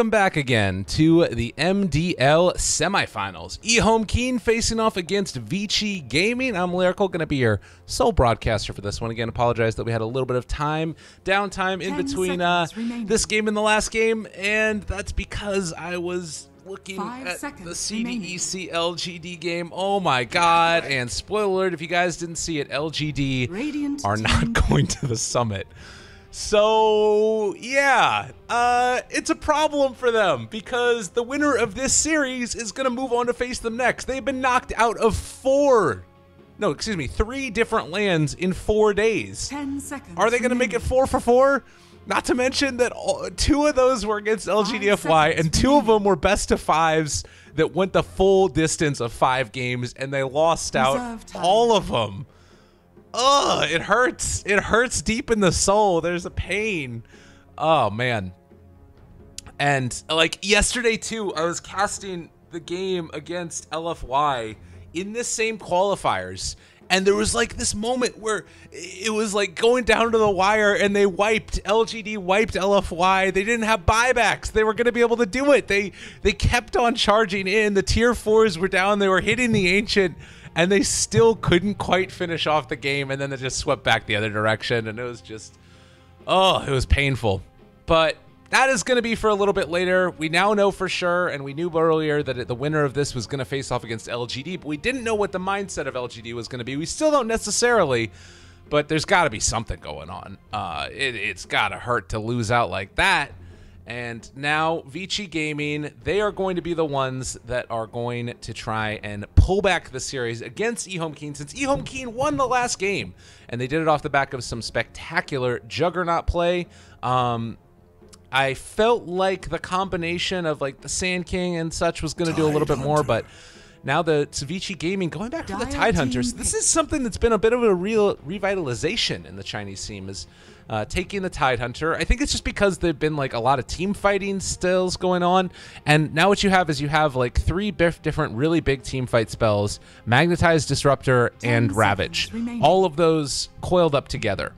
Welcome back again to the MDL semifinals. EHOME.Keen facing off against Vici Gaming. I'm Lyrical, going to be your sole broadcaster for this one. Again, apologize that we had a little bit of downtime in between this game and the last game, and that's because I was looking at the CDEC LGD game. Oh my god, and spoiler alert, if you guys didn't see it, LGD are not going to the summit. So yeah, it's a problem for them because the winner of this series is going to move on to face them next. They've been knocked out of 3 different lands in 4 days. 10 seconds. Are they going to make it 4 for 4? Not to mention that 2 of those were against LGDFY, and 2 of them were best of 5s that went the full distance of 5 games, and they lost out all of them. Ugh, it hurts. It hurts deep in the soul. There's a pain. Oh, man. And, like, yesterday, too, I was casting the game against LFY in this same qualifiers. And there was, like, this moment where it was, like, going down to the wire, and they wiped, LGD wiped LFY. They didn't have buybacks. They were going to be able to do it. They kept on charging in. The tier 4s were down. They were hitting the Ancient, and they still couldn't quite finish off the game, and then they just swept back the other direction, and it was just, oh, it was painful. But that is going to be for a little bit later. We now know for sure, and we knew earlier that the winner of this was going to face off against LGD, but we didn't know what the mindset of LGD was going to be. We still don't necessarily, but there's got to be something going on. It's got to hurt to lose out like that. And now Vici Gaming, they are going to be the ones that are going to try and pull back the series against EHOME.Keen, since EHOME.Keen won the last game, and they did it off the back of some spectacular Juggernaut play. I felt like the combination of like the Sand King and such was going to do a little bit more, but now the Vici Gaming going back for the Tide Hunters. This is something that's been a bit of a real revitalization in the Chinese scene, is taking the Tide Hunter. I think it's just because there've been like a lot of team fighting stills going on, and now what you have is you have like 3 different really big team fight spells: Magnetize, Disruptor, and Ravage. All of those coiled up together.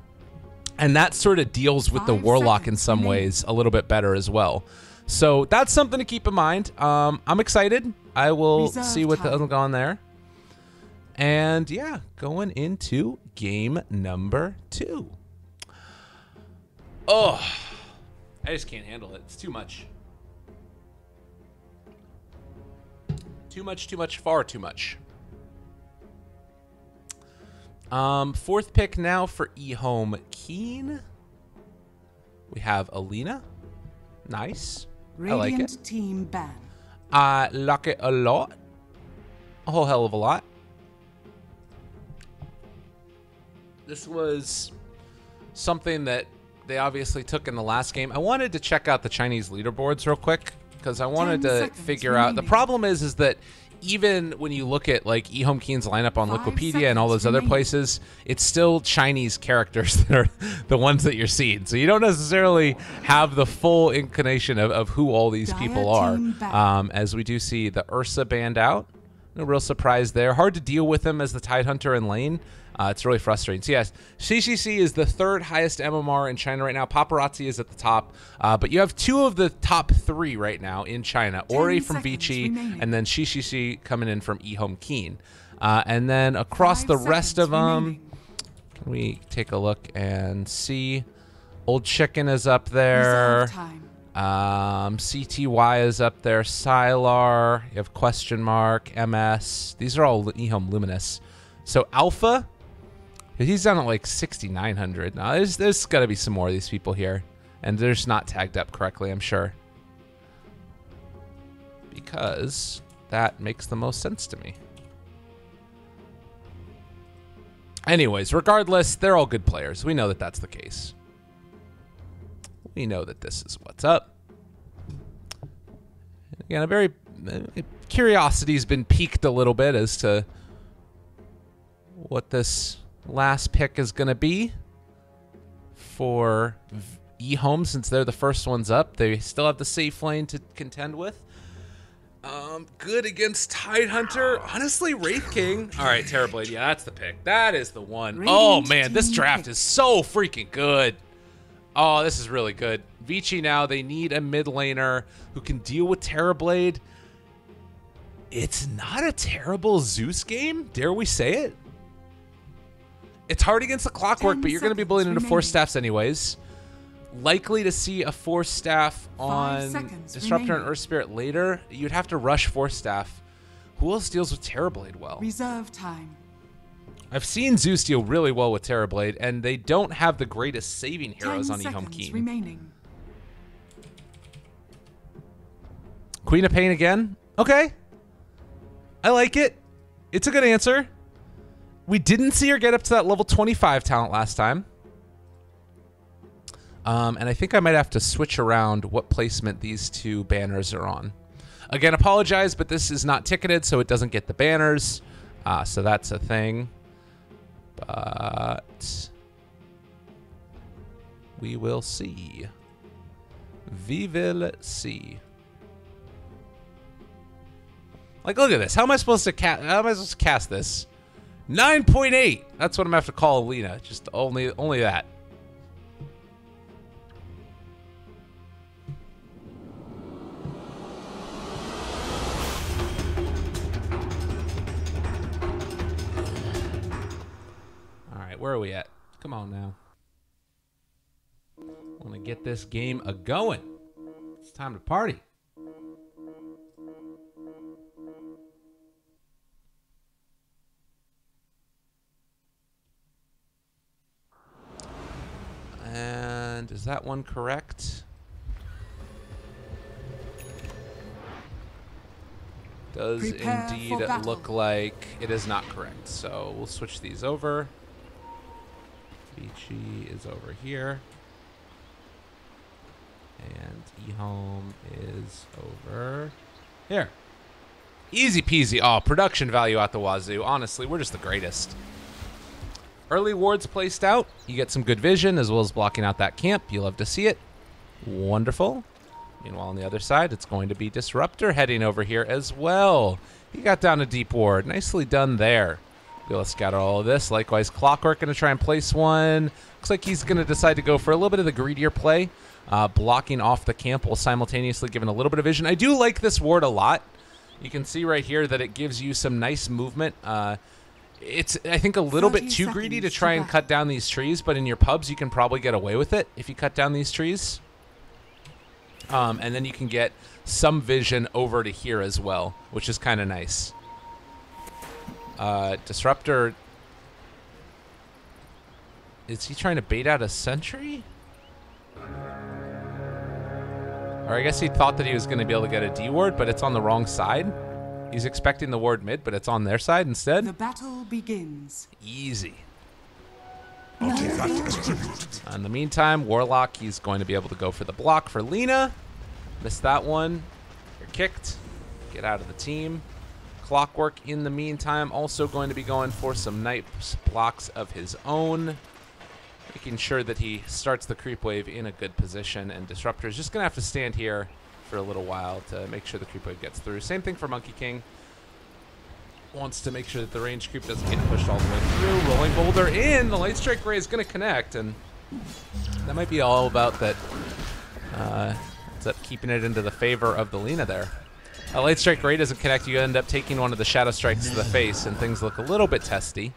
And that sort of deals with the Warlock in some ways a little bit better as well. So that's something to keep in mind. I'm excited. I will see what will go on there. And yeah, going into game number 2. Oh, I just can't handle it. It's too much. Too much, far too much. 4th pick now for EHOME.Keen. We have Alina. Nice. I like it. Team ban. I like it a lot. A whole hell of a lot. This was something that they obviously took in the last game. I wanted to check out the Chinese leaderboards real quick because I wanted to figure out. The problem is that even when you look at like EHOME.Keen's lineup on Wikipedia and all those other places, it's still Chinese characters that are the ones that you're seeing. So you don't necessarily have the full inclination of who all these people are. As we do see the Ursa banned out. No real surprise there. Hard to deal with him as the Tide Hunter in lane. It's really frustrating. So yes, CCC is the 3rd highest MMR in China right now. Paparazzi is at the top. But you have 2 of the top 3 right now in China. Ori from Vici, and then CCC coming in from EHOME.Keen. And then across the rest of them, can we take a look and see? Old Chicken is up there. CTY is up there. Sylar. You have question mark. MS. These are all EHOME Luminous. So Alpha, he's down at like 6,900. Now there's got to be some more of these people here, and they're just not tagged up correctly, I'm sure, because that makes the most sense to me. Anyways, regardless, they're all good players. We know that that's the case. We know that this is what's up. Again, curiosity's been piqued a little bit as to what this last pick is going to be for EHOME, since they're the first ones up. They still have the safe lane to contend with. Good against Tide Hunter. Honestly, Wraith King. All right, Terrorblade. Yeah, that's the pick. That is the one. Oh, man, this draft is so freaking good. Oh, this is really good. Vici now, they need a mid laner who can deal with Terrorblade. It's not a terrible Zeus game, dare we say it? It's hard against the Clockwork, but you're going to be bullied into 4 staffs anyways. Likely to see a 4 staff on Disruptor and Earth Spirit later. You'd have to rush 4 staff. Who else deals with Terrorblade well? Reserve time. I've seen Zeus deal really well with Terrorblade, and they don't have the greatest saving heroes on EHOME.Keen. Queen of Pain again? Okay. I like it. It's a good answer. We didn't see her get up to that level 25 talent last time. And I think I might have to switch around what placement these 2 banners are on. Again, apologize, but this is not ticketed, so it doesn't get the banners. So that's a thing. But we will see. We will see. Like, look at this. How am I supposed to cast this? 9.8. That's what I'm gonna have to call Alina. Just only that. All right, where are we at? Come on now. I want to get this game a-going. It's time to party. And is that one correct? Does indeed look like it is not correct. So we'll switch these over. Vici is over here. And EHOME is over here. Easy peasy. Oh, production value out the wazoo. Honestly, we're just the greatest. Early wards placed out. You get some good vision as well as blocking out that camp. You love to see it. Wonderful. Meanwhile, on the other side, it's going to be Disruptor heading over here as well. He got down a deep ward. Nicely done there. Let's scatter all of this. Likewise, Clockwork going to try and place one. Looks like he's going to decide to go for a little bit of the greedier play. Blocking off the camp while simultaneously giving a little bit of vision. I do like this ward a lot. You can see right here that it gives you some nice movement. It's, I think, a little bit too greedy to try and cut down these trees, but in your pubs, you can probably get away with it if you cut down these trees. And then you can get some vision over to here as well, which is kind of nice. Disruptor, is he trying to bait out a sentry? Or I guess he thought that he was going to be able to get a D ward, but it's on the wrong side. He's expecting the ward mid, but it's on their side instead. The battle begins. Easy. I'll take that as tribute. In the meantime, Warlock, he's going to be able to go for the block for Lina. Missed that one. You're kicked. Get out of the team. Clockwork, in the meantime, also going to be going for some nice blocks of his own. Making sure that he starts the creep wave in a good position. And Disruptor is just going to have to stand here for a little while to make sure the creep wave gets through. Same thing for Monkey King. Wants to make sure that the range creep doesn't get pushed all the way through. Rolling Boulder in. The Light Strike Ray is going to connect. And that might be all about that. Ends up keeping it into the favor of the Lina there. A Light Strike Ray doesn't connect. You end up taking one of the Shadow Strikes to the face, and things look a little bit testy.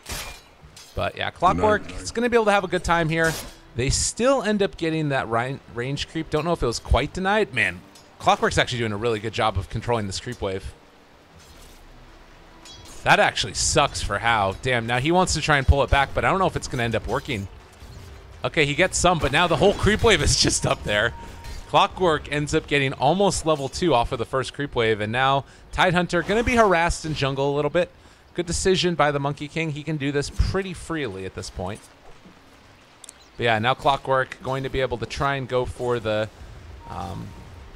But yeah, Clockwork is going to be able to have a good time here. They still end up getting that range creep. Don't know if it was quite denied. Man, Clockwork's actually doing a really good job of controlling this creep wave. That actually sucks for How. Damn, now he wants to try and pull it back, but I don't know if it's going to end up working. Okay, he gets some, but now the whole creep wave is just up there. Clockwork ends up getting almost level 2 off of the first creep wave, and now Tidehunter going to be harassed in jungle a little bit. Good decision by the Monkey King. He can do this pretty freely at this point. But yeah, now Clockwork going to be able to try and go for the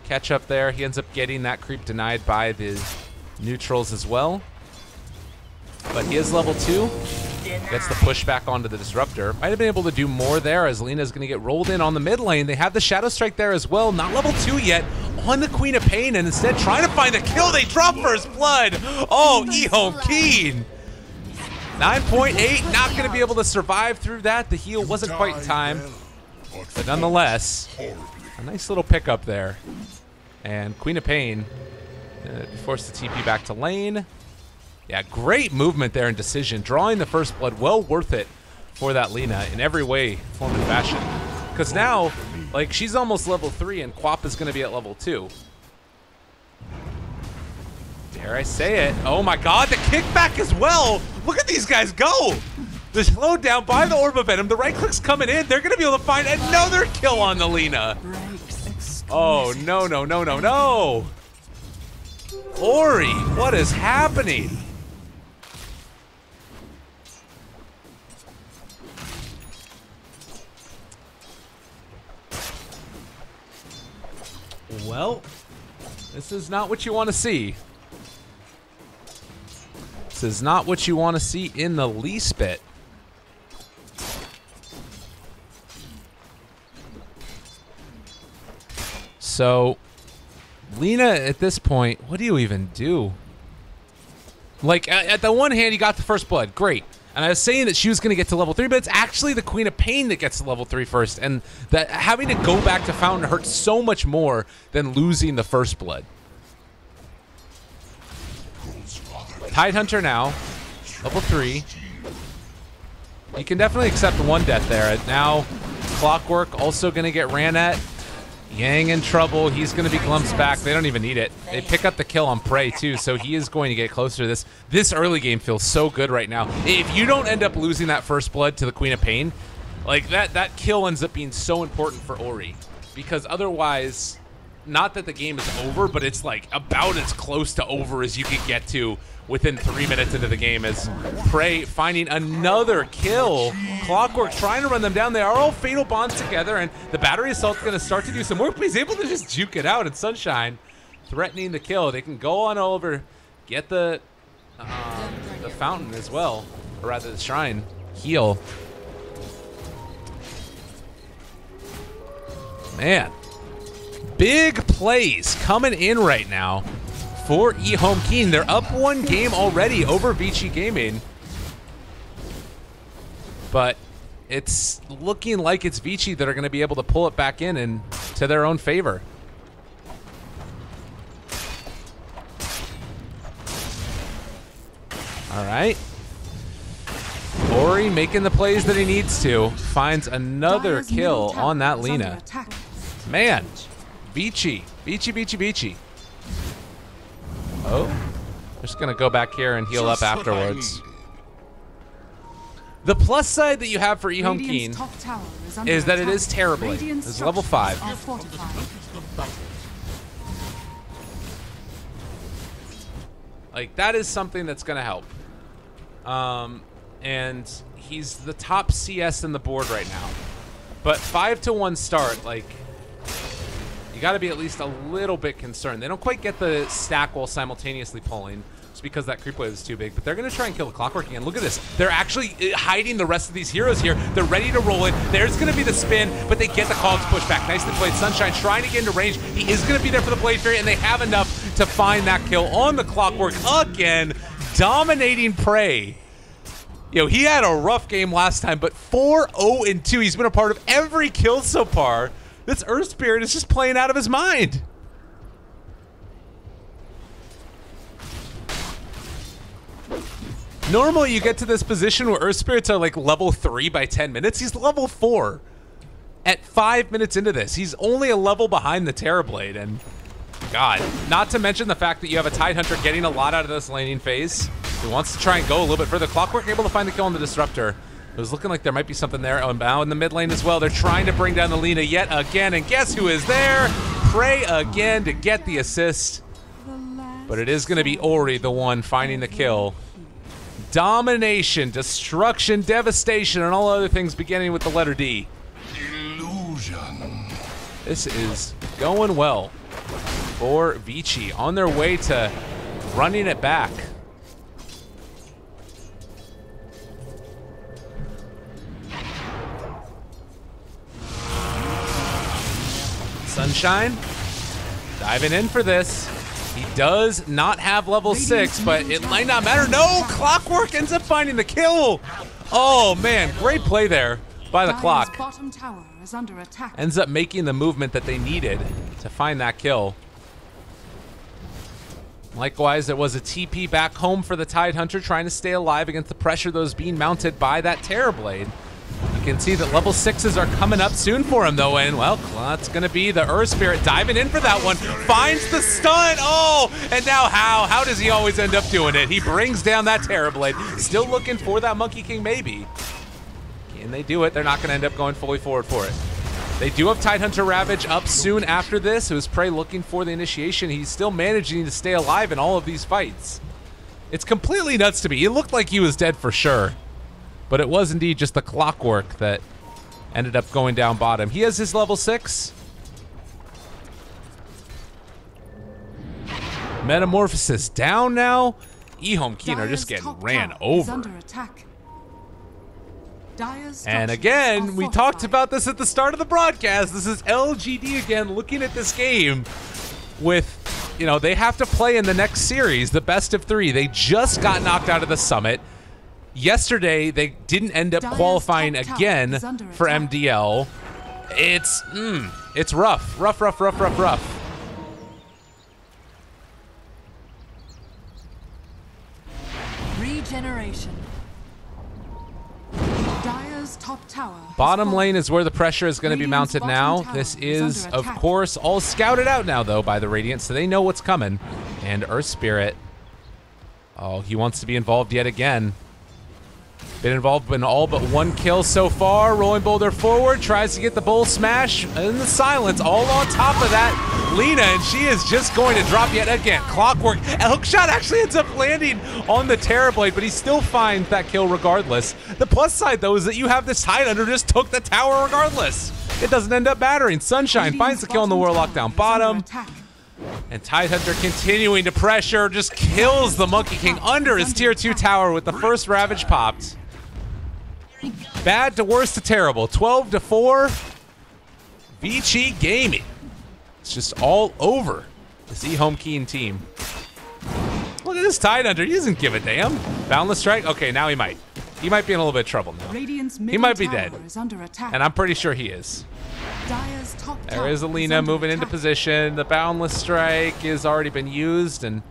catch up there. He ends up getting that creep denied by the neutrals as well. But he is level 2. Gets the push back onto the Disruptor. Might have been able to do more there as Lina's going to get rolled in on the mid lane. They have the Shadow Strike there as well. Not level 2 yet on the Queen of Pain, and instead trying to find the kill. They drop First Blood. Oh, EHOME.Keen. 9.8, not going to be able to survive through that. The heal wasn't quite in time. But nonetheless, a nice little pickup there. And Queen of Pain forced the TP back to lane. Yeah, great movement there and decision. Drawing the first blood, well worth it for that Lina in every way, form, and fashion. Because now, like, she's almost level 3 and Quap is going to be at level 2. Dare I say it? Oh my god, the kickback as well! Look at these guys go! The slowdown by the Orb of Venom, the right click's coming in, they're going to be able to find another kill on the Lina. Oh, no, no, no, no, no! Ori, what is happening? Well, this is not what you want to see. This is not what you want to see in the least bit. So, Lina, at this point, what do you even do? Like, at the one hand, you got the first blood. Great. And I was saying that she was going to get to level 3, but it's actually the Queen of Pain that gets to level 3 first. And that having to go back to Fountain hurts so much more than losing the first blood. Tidehunter now, level 3. You can definitely accept one death there. Now, Clockwork also going to get ran at. Yang in trouble. He's going to be glimpsed back. They don't even need it. They pick up the kill on Prey, too, so he is going to get closer to this. This early game feels so good right now. If you don't end up losing that first blood to the Queen of Pain, like, that kill ends up being so important for Ori. Because otherwise, not that the game is over, but it's, like, about as close to over as you could get to within 3 minutes into the game, as Prey finding another kill. Clockwork trying to run them down. They are all fatal bonds together, and the battery assault's going to start to do some work, but he's able to just juke it out, and Sunshine threatening the kill. They can go on over, get the fountain as well, or rather the shrine, heal. Man, big plays coming in right now for EHOME.Keen. They're up 1 game already over Vici Gaming. But it's looking like it's Vici that are going to be able to pull it back in and to their own favor. All right. Ori making the plays that he needs to. Finds another kill on that Lina. Man, Vici. Oh, just gonna go back here and heal up afterwards. The plus side that you have for EHOME.Keen is that it is terribly. It's level 5. Like, that is something that's gonna help. And he's the top CS in the board right now. But 5-to-1 start, like, you got to be at least a little bit concerned. They don't quite get the stack while simultaneously pulling, just because that creep wave is too big. But they're going to try and kill the Clockwork again. Look at this. They're actually hiding the rest of these heroes here. They're ready to roll it. There's going to be the spin, but they get the Cogs push back. Nicely played. Sunshine trying to get into range. He is going to be there for the Blade Fury, and they have enough to find that kill on the Clockwork again, dominating Prey. Yo, he had a rough game last time, but 4-0-2. He's been a part of every kill so far. This Earth Spirit is just playing out of his mind. Normally, you get to this position where Earth Spirits are like level 3 by 10 minutes. He's level 4 at 5 minutes into this. He's only a level behind the Terrorblade, and God, not to mention the fact that you have a Tidehunter getting a lot out of this laning phase. He wants to try and go a little bit further. Clockwork able to find the kill on the Disruptor. It was looking like there might be something there. Oh, now in the mid lane as well. They're trying to bring down the Lina yet again. And guess who is there? Prey again to get the assist. But it is going to be Ori, the one finding the kill. Domination, destruction, devastation, and all other things beginning with the letter D. Illusion. This is going well for Vici on their way to running it back. Sunshine diving in for this. He does not have level 6, but it might not matter. No, Clockwork ends up finding the kill. Oh man, great play there by the Dire's clock. bottom tower is under attack. Ends up making the movement that they needed to find that kill. Likewise, there was a TP back home for the Tidehunter, trying to stay alive against the pressure that was being mounted by that Terrorblade. You can see that level 6s are coming up soon for him, though, and, well, that's going to be the Earth Spirit diving in for that one. Finds the stun! Oh! And now how? How does he always end up doing it? He brings down that Terrorblade. Still looking for that Monkey King, maybe. Can they do it? They're not going to end up going fully forward for it. They do have Tidehunter Ravage up soon after this. It was Prey looking for the initiation. He's still managing to stay alive in all of these fights. It's completely nuts to me. It looked like he was dead for sure. But it was indeed just the clockwork that ended up going down bottom. He has his level 6. Metamorphosis down now. EHOME.Keen are just getting ran over. Under attack. And again, we talked about this at the start of the broadcast. This is LGD again looking at this game with, you know, they have to play in the next series, the best of 3. They just got knocked out of the summit. Yesterday, they didn't end up qualifying again for MDL. It's rough. Rough. Regeneration. Dire's top tower. Bottom lane is where the pressure is going to be mounted now. This is, of course, all scouted out now, though, by the Radiant, so they know what's coming. And Earth Spirit, oh, he wants to be involved yet again. Been involved in all but 1 kill so far. Rolling boulder forward, tries to get the bull smash in the silence. All on top of that, Lina, and she is just going to drop yet again. Clockwork, hookshot actually ends up landing on the Terrorblade, but he still finds that kill regardless. The plus side, though, is that you have this Tidehunter just took the tower regardless. It doesn't end up mattering. Sunshine finds the kill on the Warlock down bottom. And Tidehunter continuing to pressure, just kills the Monkey King under his tier 2 tower with the first Ravage popped. Bad to worse to terrible. 12-4. Vici Gaming. It's just all over this EHOME.Keen team. Look at this Tidehunter. He doesn't give a damn. Boundless Strike? Okay, now he might. He might be in a little bit of trouble now. He might be dead. And I'm pretty sure he is. There is Alina moving into position. The Boundless Strike has already been used, and,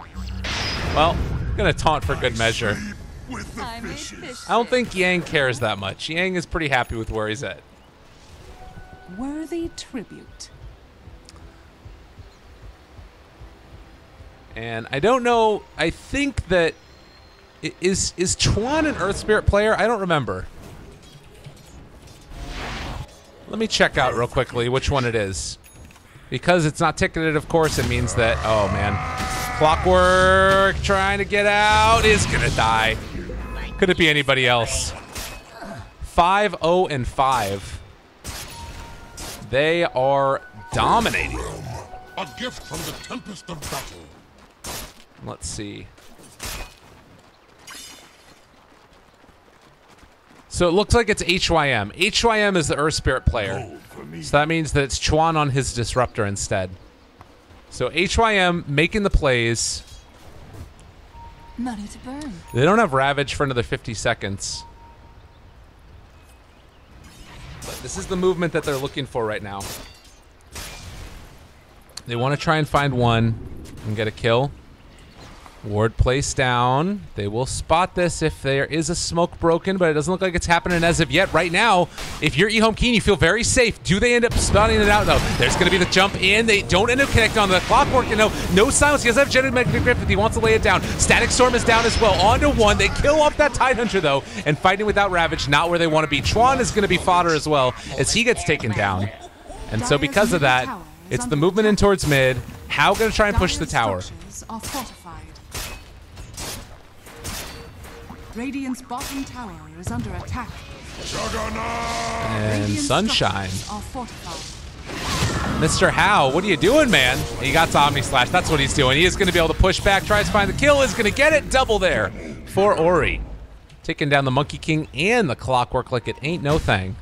well, gonna taunt for good measure. I don't think Yang cares that much. Yang is pretty happy with where he's at. Worthy tribute. And I don't know, I think that is Chuan an Earth Spirit player? I don't remember. Let me check out real quickly which one it is. Because it's not ticketed, of course, it means that, oh man. Clockwork trying to get out is gonna die. Could it be anybody else? 5-0-5. They are dominating. A gift from the tempest of battle. Let's see. So it looks like it's HYM. HYM is the Earth Spirit player. So that means that it's Chuan on his Disruptor instead. So HYM making the plays. Money to burn. They don't have Ravage for another 50 seconds. But this is the movement that they're looking for right now. They want to try and find one and get a kill. Ward placed down. They will spot this if there is a smoke broken, but it doesn't look like it's happening as of yet. Right now, if you're EHOME.Keen, you feel very safe. Do they end up spotting it out, though? There's going to be the jump in. They don't end up connecting on the Clockwork. You know, no silence. He does have Genetic Griffith. He wants to lay it down. Static Storm is down as well. On to 1. They kill off that Tidehunter, though, and fighting without Ravage, not where they want to be. Chuan is going to be fodder as well as he gets taken down. And so because of that, it's the movement in towards mid. How going to try and push the tower? Radiant's bottom tower is under attack. And Sunshine. Mr. Howe, what are you doing, man? He got to Omni Slash. That's what he's doing. He is going to be able to push back, tries to find the kill, is going to get it. Double there for Ori. Taking down the Monkey King and the Clockwork like it ain't no thing.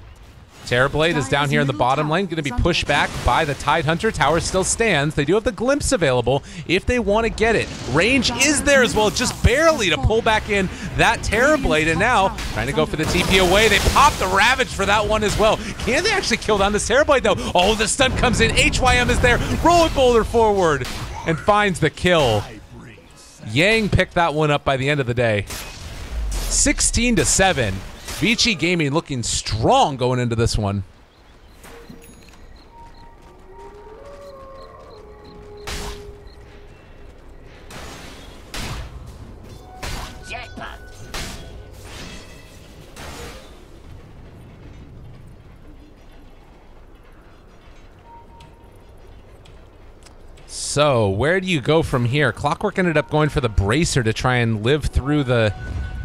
Terrorblade is down here in the bottom lane, going to be pushed back by the Tidehunter. Tower still stands. They do have the Glimpse available if they want to get it. Range is there as well, just barely to pull back in that Terrorblade, and now trying to go for the TP away. They pop the Ravage for that one as well. Can they actually kill down this Terrorblade though? Oh, the stun comes in. HYM is there. Rolling boulder forward and finds the kill. Yang picked that one up by the end of the day. 16-7. Vici Gaming looking strong going into this one. So, where do you go from here? Clockwork ended up going for the Bracer to try and live through the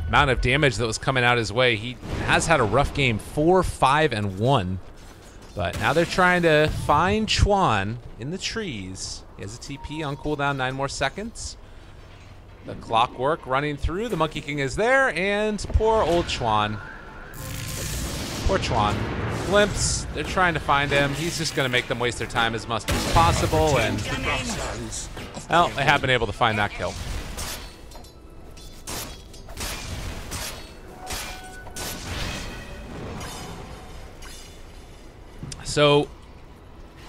amount of damage that was coming out his way. He has had a rough game, 4, 5, and 1. But now they're trying to find Chuan in the trees. He has a TP on cooldown, 9 more seconds. The Clockwork running through. The Monkey King is there, and poor old Chuan. Poor Chuan. Glimpse, they're trying to find him. He's just going to make them waste their time as much as possible, and well, they have been able to find that kill. So,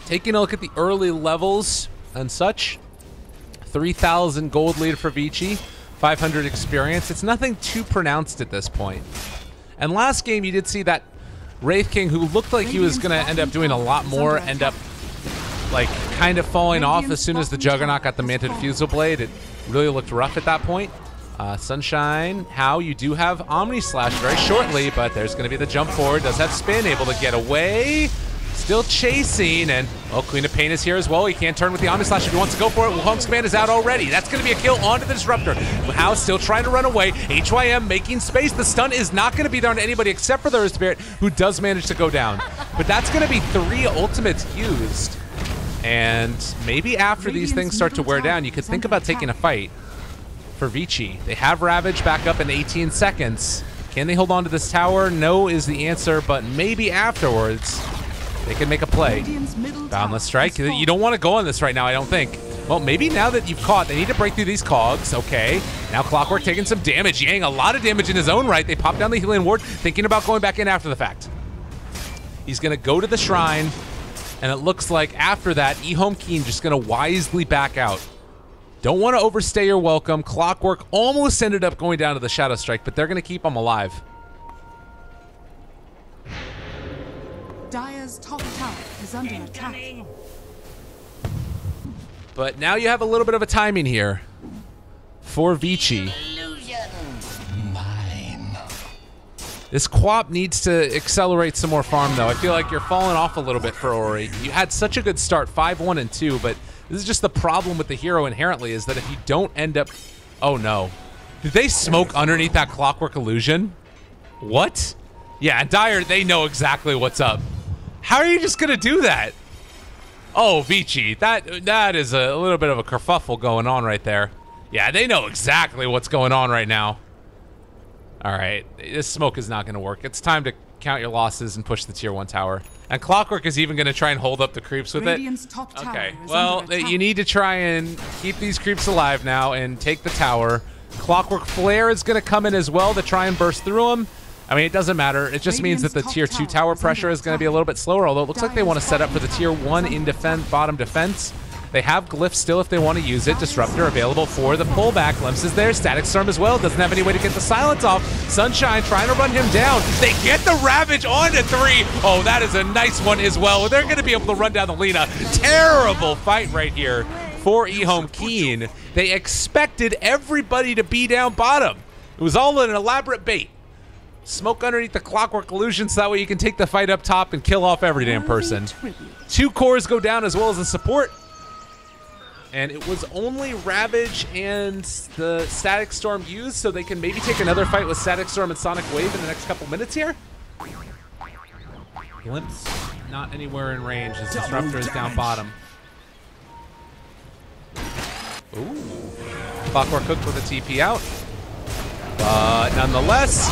taking a look at the early levels and such, 3,000 gold lead for Vici, 500 experience. It's nothing too pronounced at this point. And last game, you did see that Wraith King, who looked like he was going to end up doing a lot more, end up like kind of falling off as soon as the Juggernaut got the Manted Fusel Blade. It really looked rough at that point. Sunshine, how you do have Omni Slash very shortly, but there's going to be the jump forward. Does have spin, able to get away. Still chasing, and well, Queen of Pain is here as well. He can't turn with the Omni Slash if he wants to go for it. Wukong's command is out already. That's going to be a kill onto the Disruptor. How still trying to run away. HYM making space. The stun is not going to be there on anybody except for the Earth Spirit, who does manage to go down. But that's going to be 3 ultimates used. And maybe after these things start to wear down, you could think about taking a fight for Vici. They have Ravage back up in 18 seconds. Can they hold on to this tower? No is the answer, but maybe afterwards they can make a play. Boundless Strike. You don't want to go on this right now, I don't think. Well, maybe now that you've caught, they need to break through these cogs. Okay. Now Clockwork taking some damage. Yang, a lot of damage in his own right. They pop down the healing ward, thinking about going back in after the fact. He's going to go to the shrine, and it looks like after that, EHOME.Keen just going to wisely back out. Don't want to overstay your welcome. Clockwork almost ended up going down to the Shadow Strike, but they're going to keep him alive. Dire's top tower is under attack. But now you have a little bit of a timing here for Vici. This Quap needs to accelerate some more farm, though. I feel like you're falling off a little bit for Ori. You had such a good start, 5-1 and 2, but this is just the problem with the hero inherently, is that if you don't end up... Oh, no. Did they smoke underneath that Clockwork Illusion? What? Yeah, Dire, they know exactly what's up. How are you just going to do that? Oh, Vici, that is a little bit of a kerfuffle going on right there. Yeah, they know exactly what's going on right now. All right, this smoke is not going to work. It's time to count your losses and push the tier 1 tower. And Clockwork is even going to try and hold up the creeps with it. Okay, well, you need to try and keep these creeps alive now and take the tower. Clockwork Flare is going to come in as well to try and burst through them. I mean, it doesn't matter. It just means that the tier 2 tower pressure is going to be a little bit slower, although it looks like they want to set up for the tier 1 in defense, bottom defense. They have Glyph still if they want to use it. Disruptor available for the pullback. Glimpse is there. Static Storm as well. Doesn't have any way to get the silence off. Sunshine trying to run him down. They get the Ravage onto 3. Oh, that is a nice one as well. They're going to be able to run down the Lina. Terrible fight right here for EHOME.Keen. They expected everybody to be down bottom. It was all an elaborate bait. Smoke underneath the Clockwork Illusion so that way you can take the fight up top and kill off every damn person. 2 cores go down as well as the support. And it was only Ravage and the Static Storm used, so they can maybe take another fight with Static Storm and Sonic Wave in the next couple minutes here. Glimpse not anywhere in range as Disruptor is down bottom. Ooh. Clockwork Cook with a TP out. But nonetheless,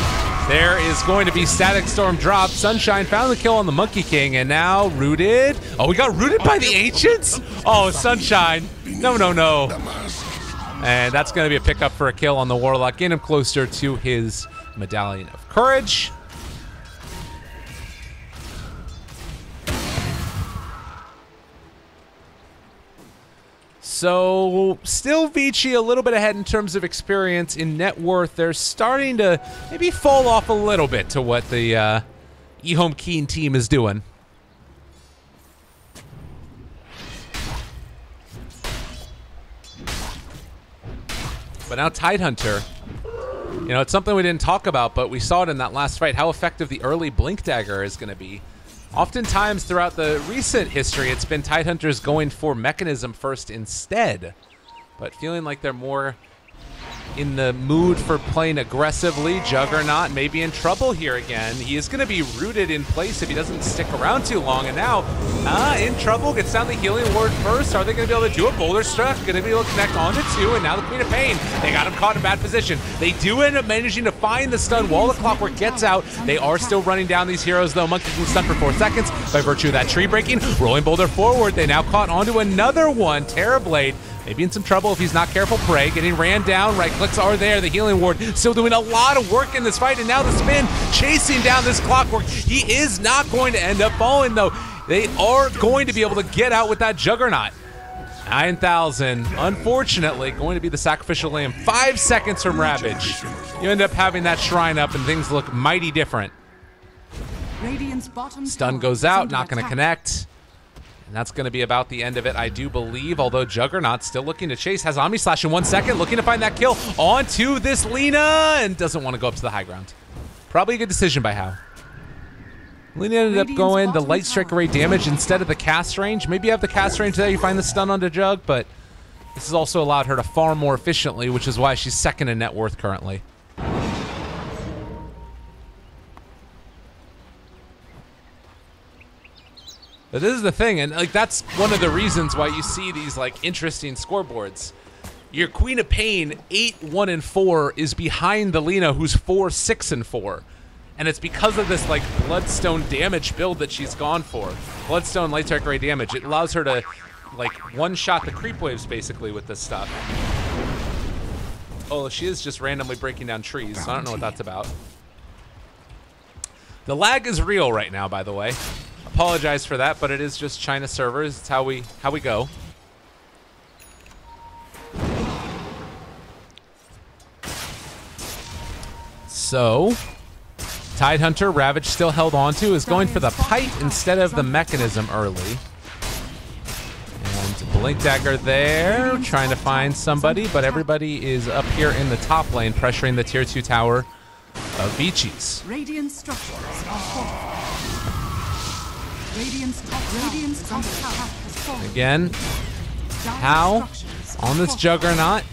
There is going to be Static Storm dropped. Sunshine found the kill on the Monkey King, and now rooted. Oh, we got rooted by the Ancients? Oh, Sunshine. No, no, no. And that's going to be a pickup for a kill on the Warlock, getting him closer to his Medallion of Courage. So still Vici a little bit ahead in terms of experience. In net worth, they're starting to maybe fall off a little bit to what the EHOME.Keen team is doing. But now Tidehunter, you know, it's something we didn't talk about, but we saw it in that last fight, how effective the early Blink Dagger is going to be. Oftentimes throughout the recent history, it's been Tidehunters going for Mechanism first instead. But feeling like they're more in the mood for playing aggressively. Juggernaut may be in trouble here again. He is going to be rooted in place if he doesn't stick around too long. And now, in trouble, gets down the Healing Ward first. Are they going to be able to do it? Boulder Struck, going to be able to connect onto 2, and now the Queen of Pain. They got him caught in a bad position. They do end up managing to find the stun while the Clockwork gets out. They are still running down these heroes, though. Monkey King stunned for 4 seconds by virtue of that tree breaking. Rolling Boulder forward. They now caught onto another one. Terrorblade. Maybe in some trouble if he's not careful. Prey getting ran down. Right clicks are there. The Healing Ward still doing a lot of work in this fight. And now the spin chasing down this Clockwork. He is not going to end up falling, though. They are going to be able to get out with that Juggernaut. 9,000, unfortunately, going to be the sacrificial lamb. 5 seconds from Ravage. You end up having that shrine up and things look mighty different. Stun goes out, not going to connect. And that's going to be about the end of it, I do believe, although Juggernaut still looking to chase. Has Omni Slash in 1 second, looking to find that kill onto this Lina, and doesn't want to go up to the high ground. Probably a good decision by How. Lina ended up going the Light Strike Array damage instead of the cast range. Maybe you have the cast range there, you find the stun onto Jug, but this has also allowed her to farm more efficiently, which is why she's second in net worth currently. But this is the thing, and like that's one of the reasons why you see these like interesting scoreboards. Your Queen of Pain 8, 1, and 4 is behind the Lina, who's 4, 6, and 4. And it's because of this like Bloodstone damage build that she's gone for. Bloodstone Light Strike Array damage. It allows her to like one-shot the creep waves basically with this stuff. Oh, she is just randomly breaking down trees, so I don't know what that's about. The lag is real right now, by the way. Apologize for that, but it is just China servers. It's how we go. So, Tidehunter, Ravage still held onto, is going for the Pipe instead of the Mechanism early. And Blink Dagger there, trying to find somebody, but everybody is up here in the top lane, pressuring the tier 2 tower of Vici's. Radiant structures are fortified. Radiant's top tower has fallen. Again, How on this Juggernaut.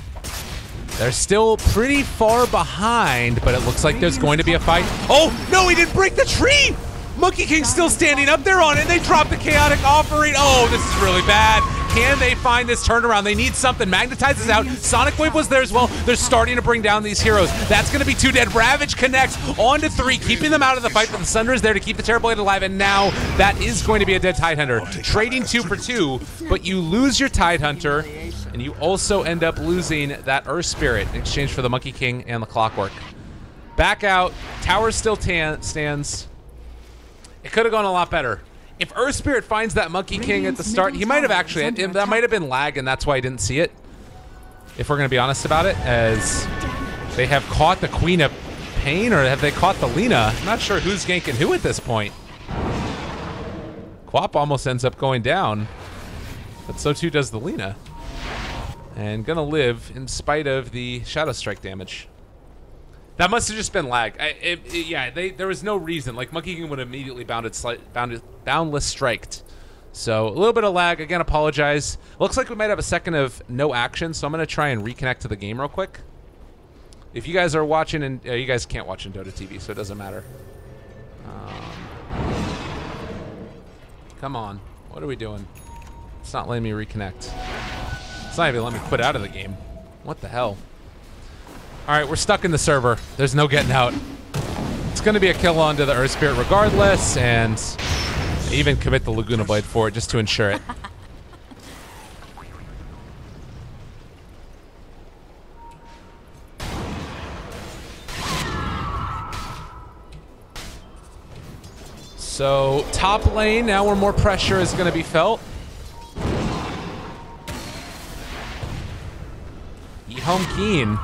They're still pretty far behind, but it looks like there's going to be a fight. Oh, no, he didn't break the tree! Monkey King's still standing up there on it. They drop the Chaotic Offering. Oh, this is really bad. Can they find this turnaround? They need something. Magnetizes out. Sonic Wave was there as well. They're starting to bring down these heroes. That's going to be 2 dead. Ravage connects onto 3, keeping them out of the fight, but the Sunder is there to keep the Terrorblade alive, and now that is going to be a dead Tidehunter. Trading 2 for 2, but you lose your Tidehunter, and you also end up losing that Earth Spirit in exchange for the Monkey King and the Clockwork. Back out. Tower still stands. It could have gone a lot better. If Earth Spirit finds that Monkey King at the start, he might have actually, that might have been lag, and that's why I didn't see it. If we're going to be honest about it, as they have caught the Queen of Pain, or have they caught the Lina? I'm not sure who's ganking who at this point. Quap almost ends up going down, but so too does the Lina. And gonna live in spite of the Shadow Strike damage. That must have just been lag. Yeah, there was no reason. Like, Monkey King would have immediately boundless striked. So, a little bit of lag. Again, apologize. Looks like we might have a second of no action, so I'm going to try and reconnect to the game real quick. If you guys are watching, and you guys can't watch in Dota TV, so it doesn't matter. Come on. What are we doing? It's not letting me reconnect. It's not even letting me quit out of the game. What the hell? All right, we're stuck in the server. There's no getting out. going to be a kill onto the Earth Spirit regardless, and even commit the Laguna Blade for it just to ensure it. So top lane, now where more pressure is going to be felt. EHOME.Keen,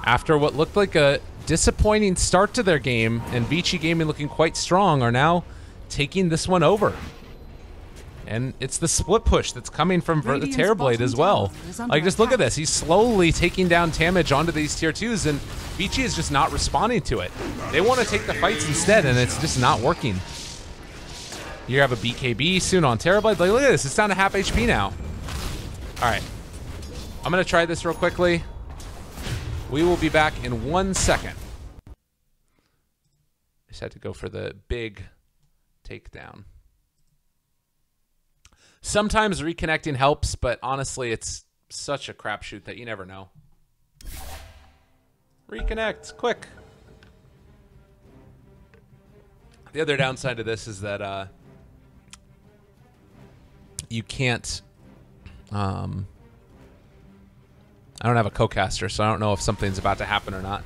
after what looked like a disappointing start to their game, and Vici Gaming looking quite strong, are now taking this one over. And it's the split push that's coming from the Terrorblade as well. Like, just look at this. He's slowly taking down damage onto these tier 2s, and Vici is just not responding to it. They want to take the fights instead, and it's just not working. You have a BKB soon on Terrorblade. Like, look at this. It's down to half HP now. All right. I'm going to try this real quickly. We will be back in 1 second. Just had to go for the big takedown. Sometimes reconnecting helps, but honestly, it's such a crapshoot that you never know. Reconnect, quick. The other downside to this is that you can't... I don't have a co-caster, so I don't know if something's about to happen or not.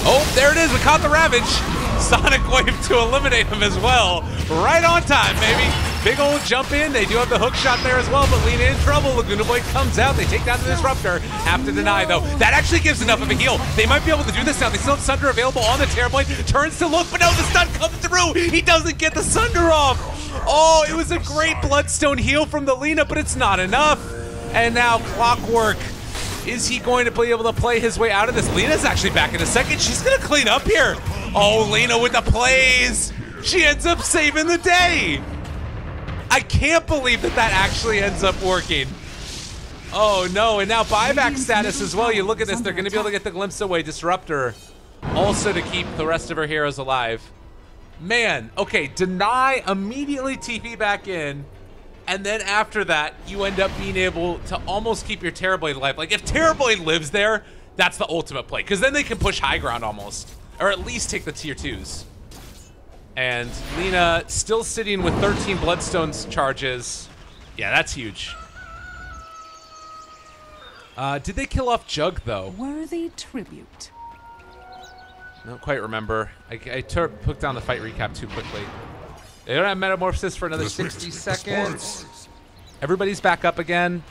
Oh, there it is. We caught the Ravage. Sonic Wave to eliminate him as well. Right on time, baby. Big old jump in. They do have the hook shot there as well, but Lina in trouble. Laguna Blade comes out. They take down the Disruptor. Have to deny, though. That actually gives enough of a heal. They might be able to do this now. They still have Sunder available on the Terrorblade. Turns to look, but no, the stun comes through. He doesn't get the Sunder off. Oh, it was a great Bloodstone heal from the Lina, but it's not enough. And now Clockwork. Is he going to be able to play his way out of this? Lina's actually back in a second. She's going to clean up here. Oh, Lina with the plays. She ends up saving the day. I can't believe that that actually ends up working. Oh, no. And now buyback status as well. You look at this. They're going to be able to get the glimpse away Disruptor. Also to keep the rest of her heroes alive. Man. Okay. Deny, immediately TP back in. And then after that, you end up being able to almost keep your Terrorblade alive. Like, if Terrorblade lives there, that's the ultimate play. Because then they can push high ground almost. Or at least take the tier 2s. And Lina still sitting with 13 Bloodstones charges. Yeah, that's huge. Did they kill off Jug, though? Worthy tribute. I don't quite remember. I took down the fight recap too quickly. They don't have Metamorphosis for another 60 seconds. Everybody's back up again.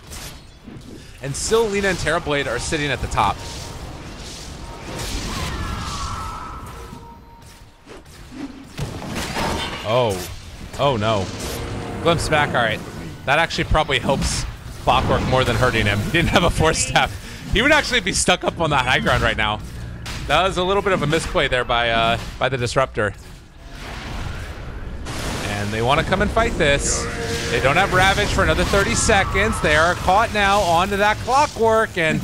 And still Lina and Terrorblade are sitting at the top. Oh no. Glimpse back, all right. That actually probably helps Clockwork more than hurting him. He didn't have a force step. He would actually be stuck up on that high ground right now. That was a little bit of a misplay there by the Disruptor. And they want to come and fight this. They don't have Ravage for another 30 seconds. They are caught now onto that Clockwork, and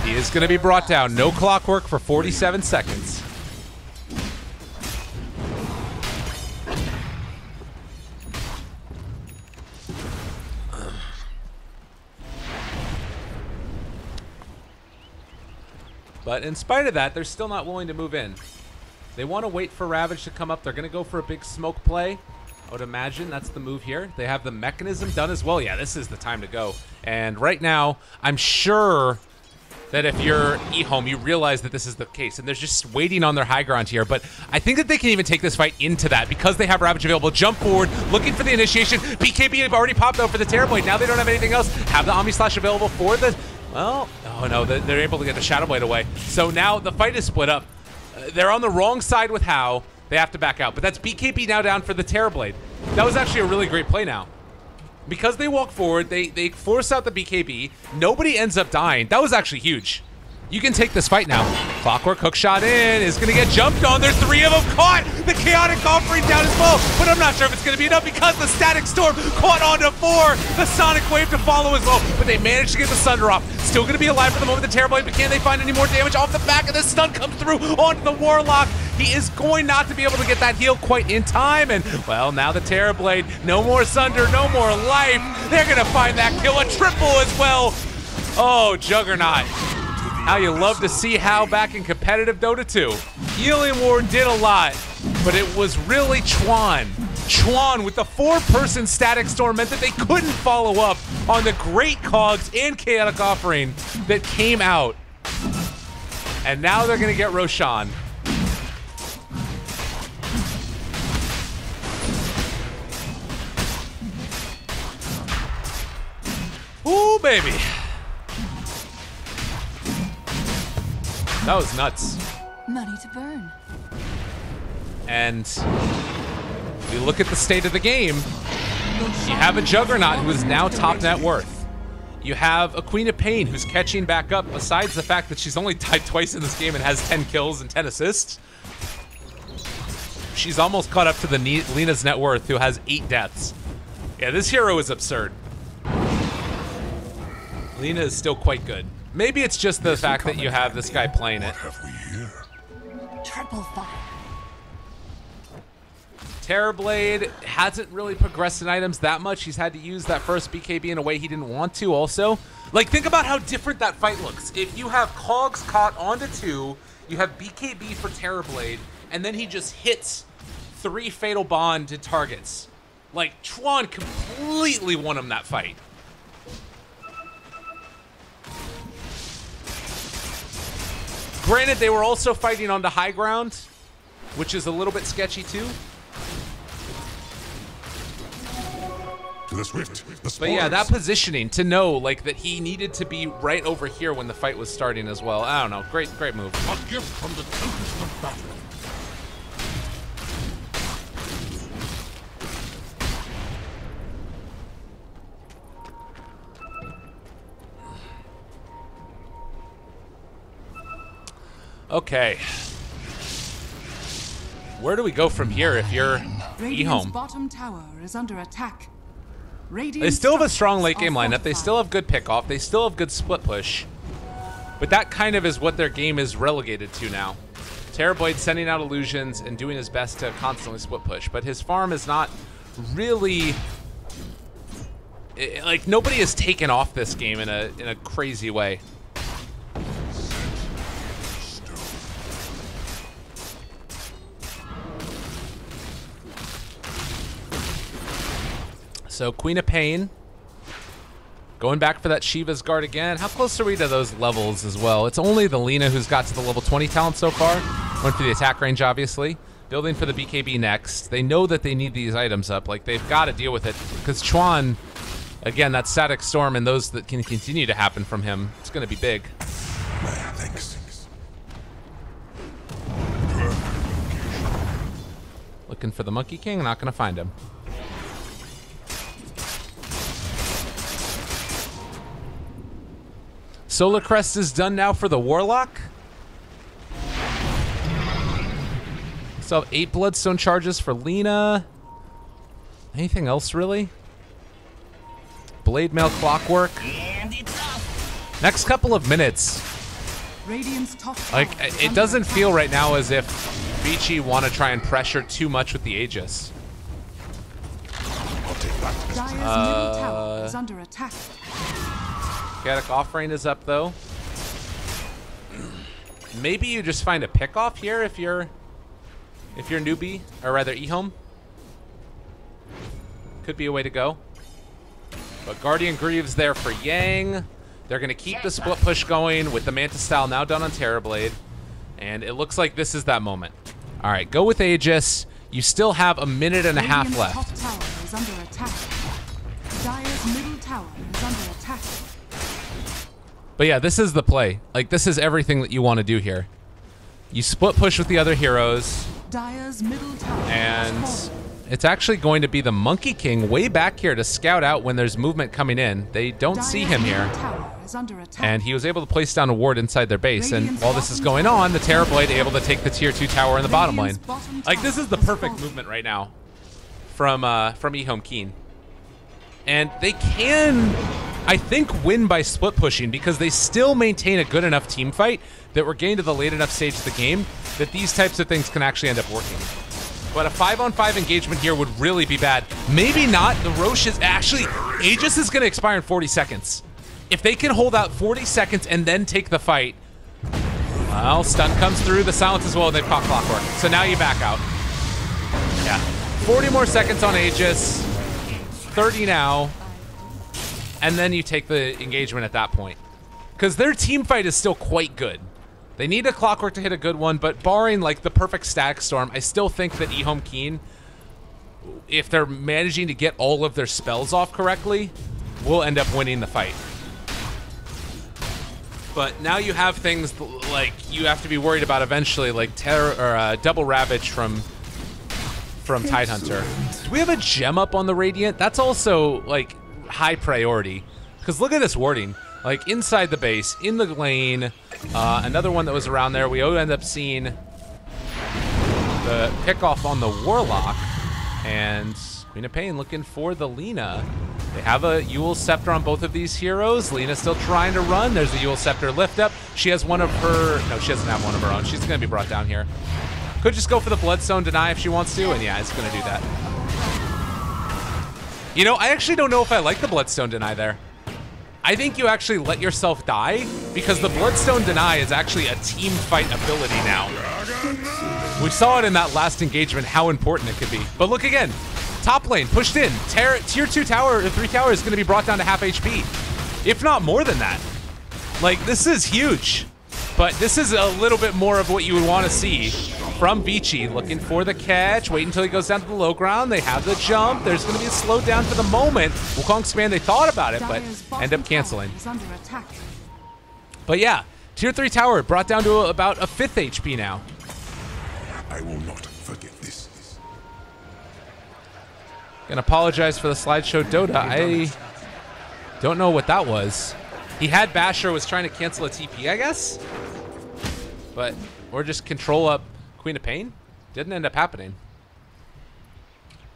he is going to be brought down. No Clockwork for 47 seconds. But in spite of that, they're still not willing to move in. They want to wait for Ravage to come up. They're going to go for a big smoke play. I would imagine that's the move here. They have the mechanism done as well. Yeah, this is the time to go. And right now, I'm sure that if you're EHOME, you realize that this is the case. And they're just waiting on their high ground here. But I think that they can even take this fight into that because they have Ravage available. Jump forward, looking for the initiation. BKB have already popped out for the Terrorblade. Now they don't have anything else. Have the Omni Slash available for the... Well, oh no, they're able to get the Shadow Blade away. So now the fight is split up. They're on the wrong side with How. They have to back out. But that's BKB now down for the Terrorblade. That was actually a really great play now. Because they walk forward, they force out the BKB. Nobody ends up dying. That was actually huge. You can take this fight now. Clockwork hook shot in, is gonna get jumped on. There's 3 of them caught. The Chaotic Offering down as well, but I'm not sure if it's gonna be enough because the Static Storm caught onto 4. The Sonic Wave to follow as well, but they managed to get the Sunder off. Still gonna be alive for the moment, the Terrorblade, but can they find any more damage off the back of this? Stun comes through onto the Warlock. He is going not to be able to get that heal quite in time, and well, now the Terrorblade, no more Sunder, no more life. They're gonna find that kill, a triple as well. Oh, Juggernaut. How you love to see how back in competitive Dota 2, Helium Ward did a lot, but it was really Chuan. Chuan with the 4-person static storm meant that they couldn't follow up on the great cogs and chaotic offering that came out. And now they're going to get Roshan. Ooh, baby. That was nuts. Money to burn. And we look at the state of the game. You have a Juggernaut who is now top net worth. You have a Queen of Pain who's catching back up, besides the fact that she's only died twice in this game and has 10 kills and 10 assists. She's almost caught up to the Lena's net worth, who has 8 deaths. Yeah, this hero is absurd. Lena is still quite good. Maybe it's just the fact that you have this guy playing it. What have we here? Triple fire. Terrorblade hasn't really progressed in items that much. He's had to use that first BKB in a way he didn't want to also. Like, think about how different that fight looks. If you have Cogs caught onto 2, you have BKB for Terrorblade, and then he just hits 3 Fatal Bond to targets. Like, Chuan completely won him that fight. Granted, they were also fighting onto high ground, which is a little bit sketchy too. To the swift, the But yeah, that positioning to know like that he needed to be right over here when the fight was starting as well. I don't know. Great move. A gift from the tempest of battle. Okay. Where do we go from here if you're Radiant's EHOME? bottom tower is under attack. They still have a strong late game lineup. They still have good pick off. They still have good split push. But that kind of is what their game is relegated to now. Terrorblade sending out illusions and doing his best to constantly split push. But his farm is not really... like, nobody has taken off this game in a crazy way. So Queen of Pain, going back for that Shiva's Guard again. How close are we to those levels as well? It's only the Lena who's got to the level 20 talent so far. Went for the attack range, obviously. Building for the BKB next. They know that they need these items up. Like, they've got to deal with it. Because Chuan, again, that Static Storm and those that can continue to happen from him, it's going to be big. Thanks. Looking for the Monkey King, not going to find him. Solar Crest is done now for the Warlock. So 8 Bloodstone charges for Lena. Anything else really? Blade Mail Clockwork. Next couple of minutes. Radiant's top tower Like, is it under doesn't attack. feel right now as if Vici want to try and pressure too much with the Aegis. I'll take that. Dire's middle tower is under attack. Chaotic Offering is up though. Maybe you just find a pick off here if you're newbie, or rather EHOME. Could be a way to go. But Guardian Greaves there for Yang. They're gonna keep the split push going with the Manta Style now done on Terrorblade. And it looks like this is that moment. All right, go with Aegis. You still have a minute and a half Radiant's left. top tower is under attack. Dire's middle tower is under attack. But yeah, this is the play. Like, this is everything that you want to do here. You split push with the other heroes, Dire's middle tower and has fallen. it's actually going to be the Monkey King way back here to scout out when there's movement coming in. They don't see him Dire's here, middle tower is under attack. and he was able to place down a ward inside their base. And while this is going on, the Terrorblade able to take the tier 2 tower in the bottom lane. Like, this is the perfect movement right now from EHOME.Keen. And they can, I think, win by split pushing because they still maintain a good enough team fight that we're getting to the late enough stage of the game that these types of things can actually end up working. But a 5-on-5 engagement here would really be bad. Maybe not. The Roche is actually, Aegis is going to expire in 40 seconds. If they can hold out 40 seconds and then take the fight, Well, stun comes through, the silence as well, and they've caught Clockwork. So now you back out. Yeah. 40 more seconds on Aegis. 30 now. And then you take the engagement at that point. Because their team fight is still quite good. They need a Clockwork to hit a good one, but barring like the perfect static storm, I still think that EHOME.Keen, if they're managing to get all of their spells off correctly, will end up winning the fight. But now you have things like you have to be worried about eventually, like double Ravage from Tidehunter. Do we have a gem up on the Radiant? That's also like high priority. Because look at this warding. Like inside the base, in the lane, another one that was around there. We end up seeing the pickoff on the Warlock. And Queen of Pain looking for the Lina. They have a Eul Scepter on both of these heroes. Lina's still trying to run. There's a Eul Scepter lift up. She has one of her... No, she doesn't have one of her own. She's going to be brought down here. Could just go for the Bloodstone Deny if she wants to, and yeah, it's going to do that. You know, I actually don't know if I like the Bloodstone Deny there. I think you actually let yourself die because the Bloodstone Deny is actually a team fight ability now. We saw it in that last engagement how important it could be. But look again. Top lane, pushed in. Tier 2 tower, or 3 tower is going to be brought down to half HP. If not more than that. Like, this is huge. But this is a little bit more of what you would want to see from Vici. Looking for the catch. Wait until he goes down to the low ground. They have the jump. There's going to be a slowdown for the moment. Wukong's Command, they thought about it, but end up canceling. But yeah, Tier 3 tower brought down to about a 5th HP now. I will not forget this. Gonna apologize for the slideshow, Dota. I don't know what that was. He had Basher, was trying to cancel a TP, I guess? But, or just control up Queen of Pain? Didn't end up happening.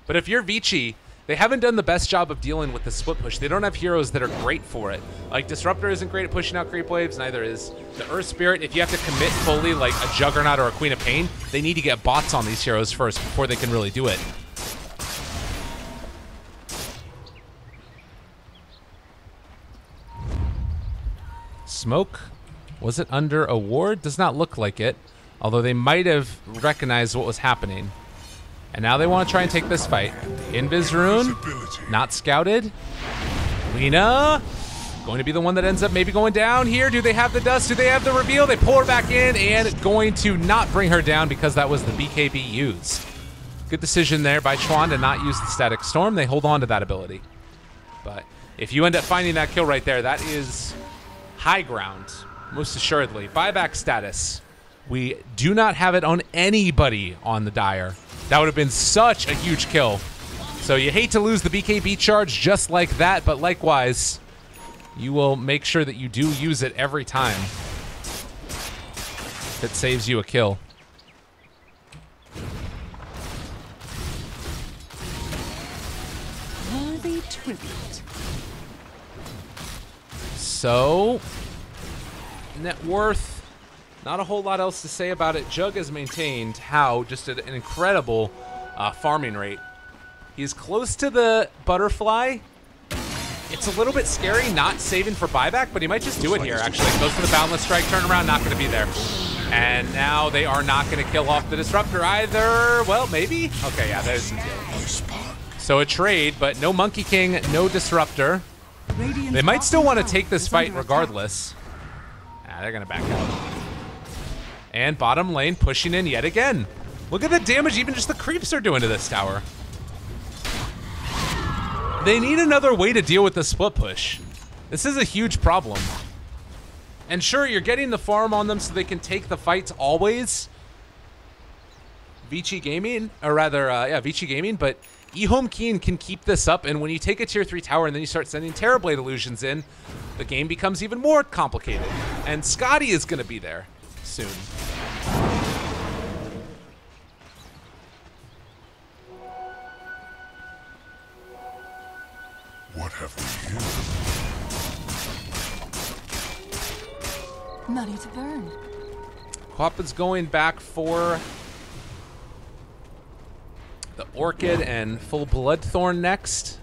But if you're Vici, they haven't done the best job of dealing with the split push. They don't have heroes that are great for it. Like, Disruptor isn't great at pushing out creep waves, neither is the Earth Spirit. If you have to commit fully, like a Juggernaut or a Queen of Pain, they need to get bots on these heroes first before they can really do it. Smoke, was it under a ward? Does not look like it, although they might have recognized what was happening. And now they want to try and take this fight. Invis Rune, not scouted. Lina, going to be the one that ends up maybe going down here. Do they have the dust? Do they have the reveal? They pull her back in and going to not bring her down because that was the BKB used. Good decision there by Chuan to not use the Static Storm. They hold on to that ability. But if you end up finding that kill right there, that is high ground, most assuredly. Buyback status. We do not have it on anybody on the Dire. That would have been such a huge kill. So you hate to lose the BKB charge just like that, but likewise, you will make sure that you do use it every time. It saves you a kill. Worthy tribute. So, net worth, not a whole lot else to say about it. Jug has maintained how just an incredible farming rate. He's close to the butterfly. It's a little bit scary not saving for buyback, but he might just do it here, actually. Goes for the Boundless Strike, turn around, not going to be there. And now they are not going to kill off the Disruptor either. Well, maybe? Okay, yeah, there's the deal. So a trade, but no Monkey King, no Disruptor. They might still want to take this fight regardless. Ah, they're going to back out. And bottom lane pushing in yet again. Look at the damage even just the creeps are doing to this tower. They need another way to deal with the split push. This is a huge problem. And sure, you're getting the farm on them so they can take the fights always. Vici Gaming, or rather, yeah, Vici Gaming, but EHOME.Keen can keep this up, and when you take a tier 3 tower and then you start sending Terrorblade illusions in, the game becomes even more complicated. And Scotty is going to be there soon. What have we here? Money to burn. Quappa's going back for the Orchid and full Bloodthorn next.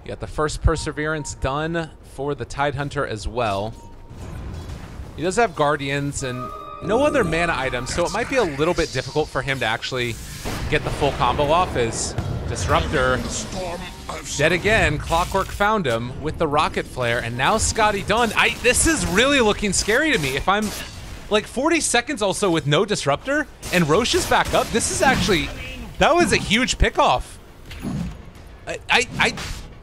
You got the first Perseverance done for the Tidehunter as well. He does have Guardians and no other mana items, so it might be a little bit difficult for him to actually get the full combo off. As Disruptor dead again. Clockwork found him with the Rocket Flare, and now Scotty done. This is really looking scary to me. If I'm like 40 seconds also with no Disruptor and Roche is back up, this is actually, that was a huge pickoff.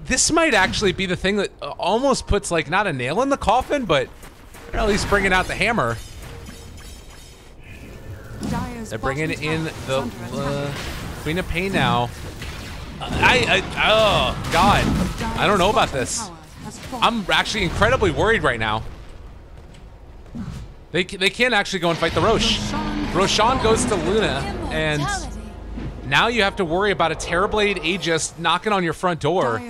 This might actually be the thing that almost puts like not a nail in the coffin, but at least bringing out the hammer. They're bringing in the Queen of Pain now. Oh God, I don't know about this. I'm actually incredibly worried right now. They can't actually go and fight the Roche. Roshan goes to Luna, and now you have to worry about a Terrorblade Aegis knocking on your front door.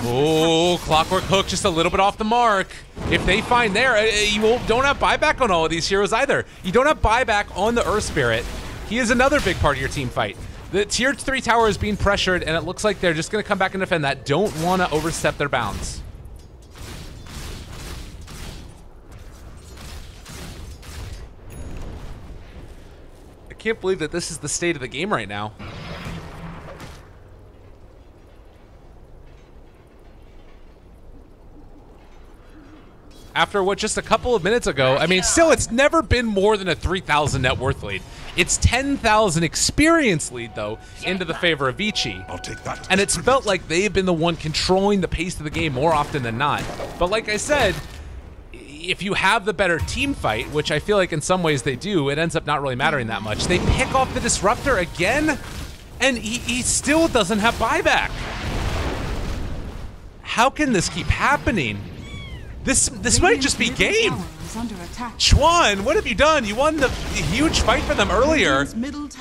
Oh, Clockwork Hook just a little bit off the mark. If they find there, you don't have buyback on all of these heroes either. You don't have buyback on the Earth Spirit. He is another big part of your team fight. The tier 3 tower is being pressured, and it looks like they're just going to come back and defend that. Don't want to overstep their bounds. I can't believe that this is the state of the game right now. After what just a couple of minutes ago, I mean, still, it's never been more than a 3,000 net worth lead. It's 10,000 experience lead, though, into the favor of Vici. I'll take that. And it's felt like they've been the one controlling the pace of the game more often than not. But like I said, if you have the better team fight, which I feel like in some ways they do, it ends up not really mattering that much. They pick off the Disruptor again, and he still doesn't have buyback. How can this keep happening? This might just be game. Chuan, what have you done? You won the huge fight for them earlier.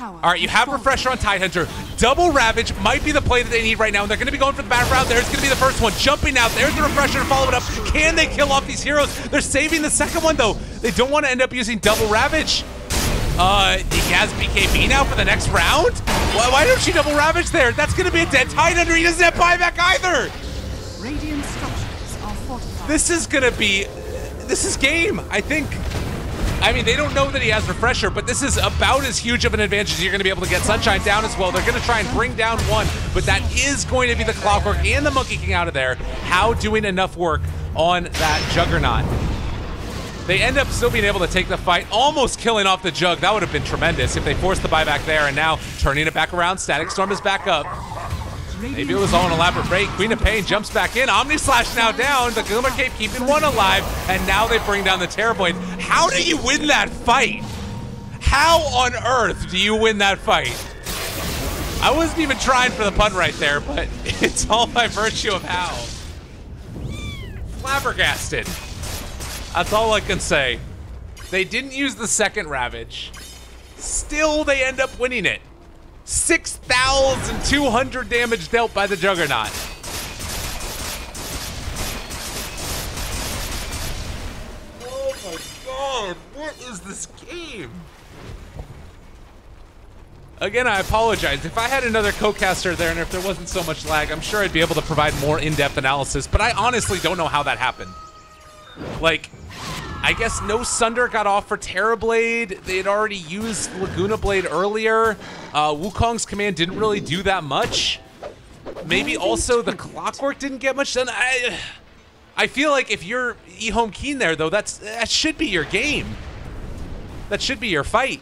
All right, you have Refresher on Tidehunter. Double Ravage might be the play that they need right now, and they're going to be going for the background. There's going to be the first one. Jumping out. There's the Refresher to follow it up. Can they kill off these heroes? They're saving the second one, though. They don't want to end up using Double Ravage. He has BKB now for the next round? Why don't you Double Ravage there? That's going to be a dead Tidehunter. He doesn't have buyback either. Radiant structures are fortified. This is going to be... This is game, I think. I mean, they don't know that he has Refresher, but this is about as huge of an advantage as you're going to be able to get Sunshine down as well. They're going to try and bring down one, but that is going to be the Clockwork and the Monkey King out of there. How doing enough work on that Juggernaut? They end up still being able to take the fight, almost killing off the Jug. That would have been tremendous if they forced the buyback there, and now turning it back around. Static Storm is back up. Maybe it was all an elaborate break. Queen of Pain jumps back in. Omni Slash now down. The Glimmer Cape keeping one alive. And now they bring down the Terrorblade. How do you win that fight? How on earth do you win that fight? I wasn't even trying for the pun right there, but it's all by virtue of how. Flabbergasted. That's all I can say. They didn't use the second Ravage. Still, they end up winning it. 6,200 damage dealt by the Juggernaut. Oh my God, what is this game? Again, I apologize. If I had another co-caster there and if there wasn't so much lag, I'm sure I'd be able to provide more in-depth analysis, but I honestly don't know how that happened. Like, I guess no Sunder got off for Terrorblade. They had already used Laguna Blade earlier. Wukong's command didn't really do that much. Maybe also the Clockwork didn't get much done. I feel like if you're EHOME.Keen there, though, that should be your game. That should be your fight.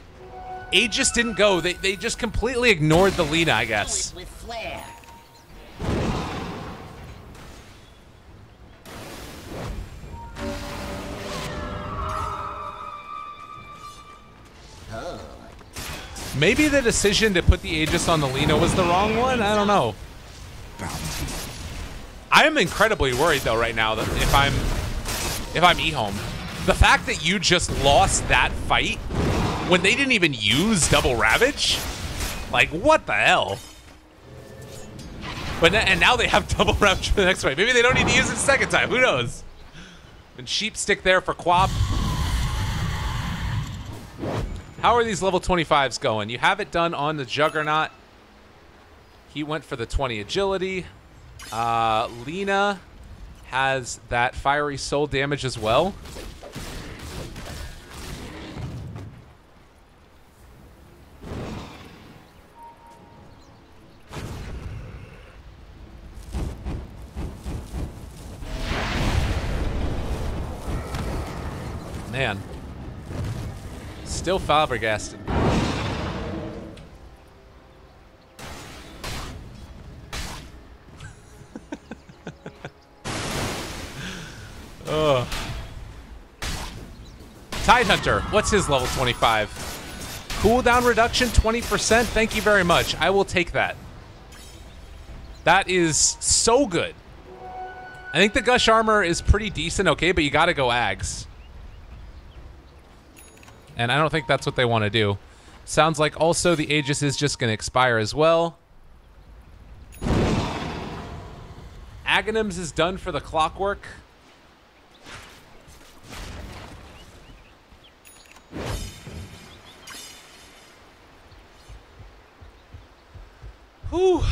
Aegis didn't go. They just completely ignored the Lina, I guess. With flair. Maybe the decision to put the Aegis on the Lina was the wrong one? I don't know. I am incredibly worried though right now that if I'm EHOME. The fact that you just lost that fight when they didn't even use Double Ravage? Like, what the hell? And now they have Double Ravage for the next fight. Maybe they don't need to use it the second time, who knows? And Sheep Stick there for Quap. How are these level 25s going? You have it done on the Juggernaut. He went for the 20 agility. Lina has that Fiery Soul damage as well. Man. Still flabbergasted. Ugh. Tidehunter, what's his level 25? Cooldown reduction 20%. Thank you very much. I will take that. That is so good. I think the Gush armor is pretty decent, okay, but you gotta go Ags. And I don't think that's what they want to do. Sounds like also the Aegis is just gonna expire as well. Aghanims is done for the clockwork. Whew.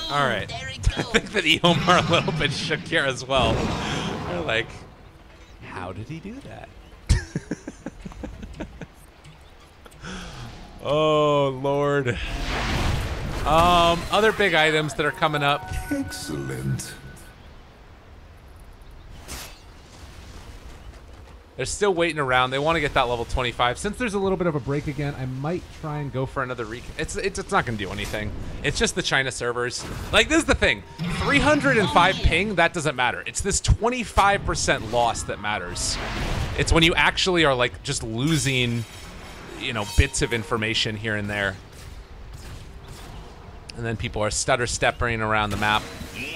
All right. I think that EHOME are a little bit shook here as well. They're like, how did he do that? Oh, Lord. Other big items that are coming up. Excellent. They're still waiting around. They want to get that level 25. Since there's a little bit of a break again, I might try and go for another recon. It's not going to do anything. It's just the China servers. Like, this is the thing. 305 ping, that doesn't matter. It's this 25% loss that matters. It's when you actually are, like, just losing, you know, bits of information here and there. And then people are stutter-stepping around the map.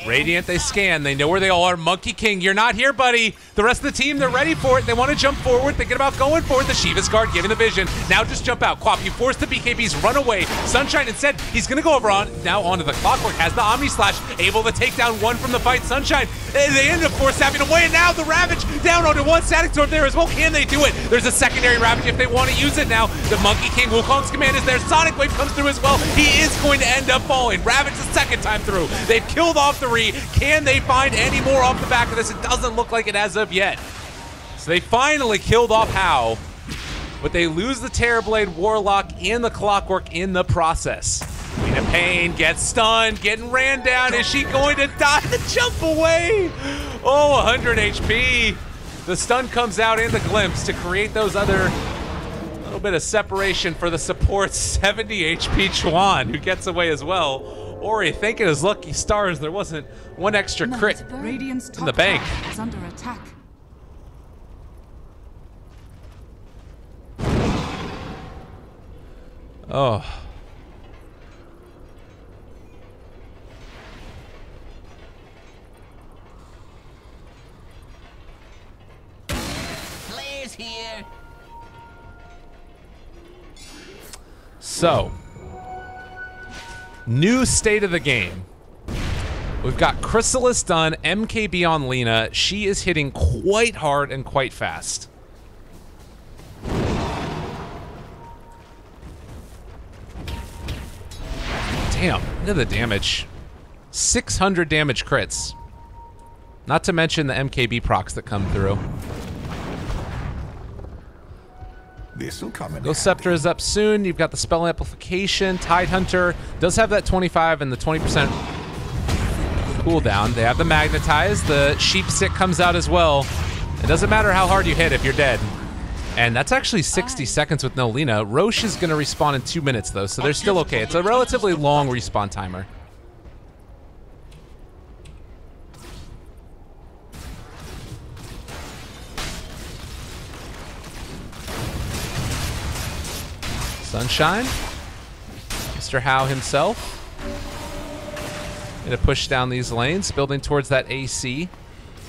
Radiant, they scan. They know where they all are. MD.Keen, you're not here, buddy. The rest of the team, they're ready for it. They want to jump forward, thinking about going for it. The Shiva's guard giving the vision. Now just jump out. Quap, you force the BKBs, run away. Sunshine instead, he's going to go over on. Now onto the Clockwork, has the Omni Slash, able to take down one from the fight. Sunshine, they end up force tapping away, and now the Ravage down onto one Static Storm there as well. Can they do it? There's a secondary Ravage if they want to use it now. The MD.Keen, Wukong's command is there. Sonic Wave comes through as well. He is going to end up falling. Ravage the second time through. They've killed off the Re. Can they find any more off the back of this? It doesn't look like it as of yet. So they finally killed off Hao, but they lose the Terrorblade, Warlock, and the Clockwork in the process. Queen of Pain gets stunned, getting ran down. Is she going to die? The jump away. Oh, 100 HP. The stun comes out in the glimpse to create those other little bit of separation for the support. 70 HP Chuan, who gets away as well. Ori thanking his lucky stars there wasn't one extra crit in the bank. Is under attack. Oh. Players here. So, new state of the game. We've got Chrysalis done, MKB on Lina. She is hitting quite hard and quite fast. Damn, look at the damage. 600 damage crits. Not to mention the MKB procs that come through. This'll come in Ghost Scepter is up soon. You've got the spell amplification. Tidehunter does have that 25 and the 20% cooldown. They have the magnetize. The sheep sick comes out as well. It doesn't matter how hard you hit if you're dead. And that's actually 60 seconds with no Lina. Roche is going to respawn in 2 minutes though, so they're still okay. It's a relatively long respawn timer. Sunshine, Mr. Hao himself, gonna push down these lanes, building towards that AC.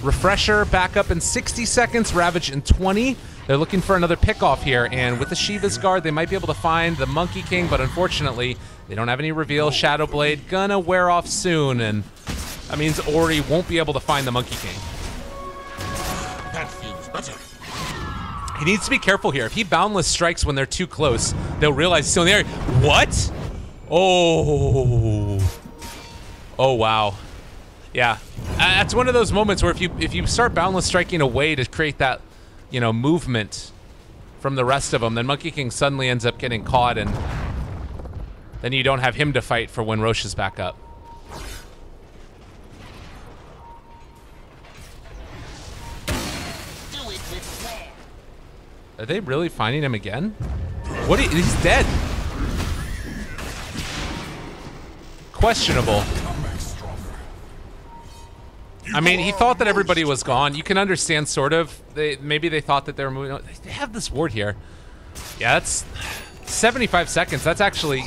Refresher back up in 60 seconds, Ravage in 20. They're looking for another pickoff here, and with the Shiva's Guard, they might be able to find the MD.Keen, but unfortunately, they don't have any reveal. Shadowblade gonna wear off soon, and that means Ori won't be able to find the MD.Keen. That feels better. He needs to be careful here. If he boundless strikes when they're too close, they'll realize he's still in the area. What? Oh. Oh, wow. Yeah. That's one of those moments where if you start boundless striking away to create that, you know, movement from the rest of them, then MD.Keen suddenly ends up getting caught, and then you don't have him to fight for when Roche is back up. Are they really finding him again? What? He's dead. Questionable. I mean, he thought that everybody was gone. You can understand, sort of. Maybe they thought that they were moving on. They have this ward here. Yeah, that's 75 seconds. That's actually...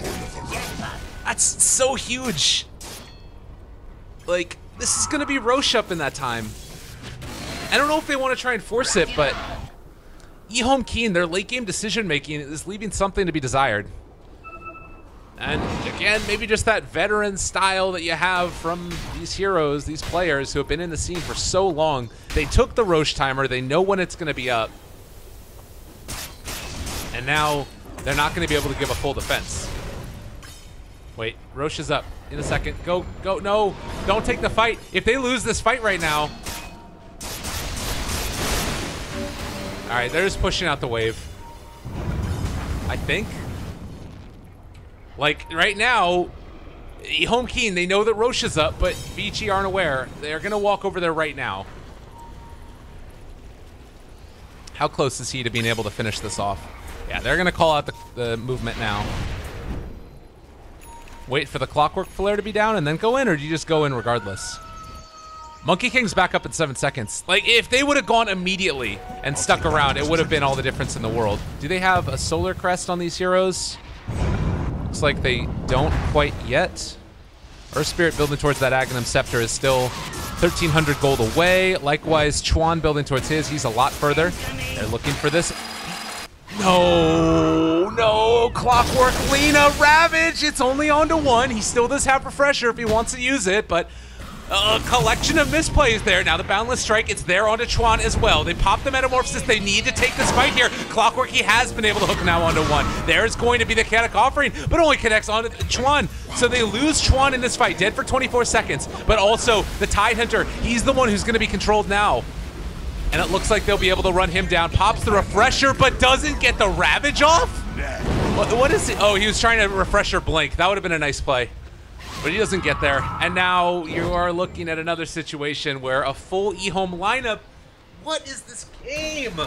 That's so huge. Like, this is going to be Roche up in that time. I don't know if they want to try and force it, but EHOME.Keen, their late game decision making is leaving something to be desired. And again, maybe just that veteran style that you have from these heroes, these players who have been in the scene for so long. They took the Roche timer, they know when it's going to be up. And now they're not going to be able to give a full defense. Wait, Roche is up in a second. Go, go, no, don't take the fight. If they lose this fight right now. All right, they're just pushing out the wave. I think. Like, right now, EHOME.Keen, they know that Roche is up, but Vici aren't aware. They're going to walk over there right now. How close is he to being able to finish this off? Yeah, they're going to call out the movement now. Wait for the Clockwork Flare to be down and then go in, or do you just go in regardless? Monkey King's back up in 7 seconds. Like, if they would have gone immediately and stuck around, it would have been all the difference in the world. Do they have a Solar Crest on these heroes? Looks like they don't quite yet. Earth Spirit building towards that Aghanim Scepter is still 1,300 gold away. Likewise, Chuan building towards his. He's a lot further. They're looking for this. No, no, Clockwork Lina Ravage. It's only on to 1. He still does have Refresher if he wants to use it, but a collection of misplays there. Now the Boundless Strike, it's there onto Chuan as well. They pop the Metamorphosis. They need to take this fight here. Clockwork, he has been able to hook now onto 1. There's going to be the Chaotic Offering, but only connects onto Chuan. So they lose Chuan in this fight, dead for 24 seconds. But also, the Tidehunter, he's the one who's going to be controlled now. And it looks like they'll be able to run him down. Pops the Refresher, but doesn't get the Ravage off? What is it? Oh, he was trying to Refresher Blink. That would have been a nice play. But he doesn't get there. And now you are looking at another situation where a full EHOME lineup. What is this game?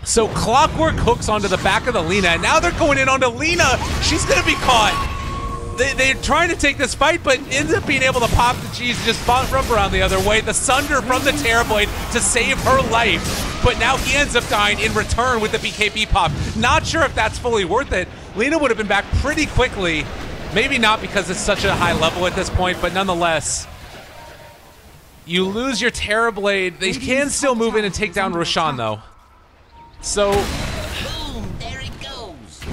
So Clockwork hooks onto the back of the Lina, and now they're going in onto Lina. She's gonna be caught. They're trying to take this fight, but ends up being able to pop the cheese and just bump around the other way. The Sunder from the Terrorblade to save her life. But now he ends up dying in return with the BKB pop. Not sure if that's fully worth it. Lina would have been back pretty quickly. Maybe not because it's such a high level at this point, but nonetheless. You lose your Terrorblade. They can still move in and take down Roshan, though. So Boom, there it goes.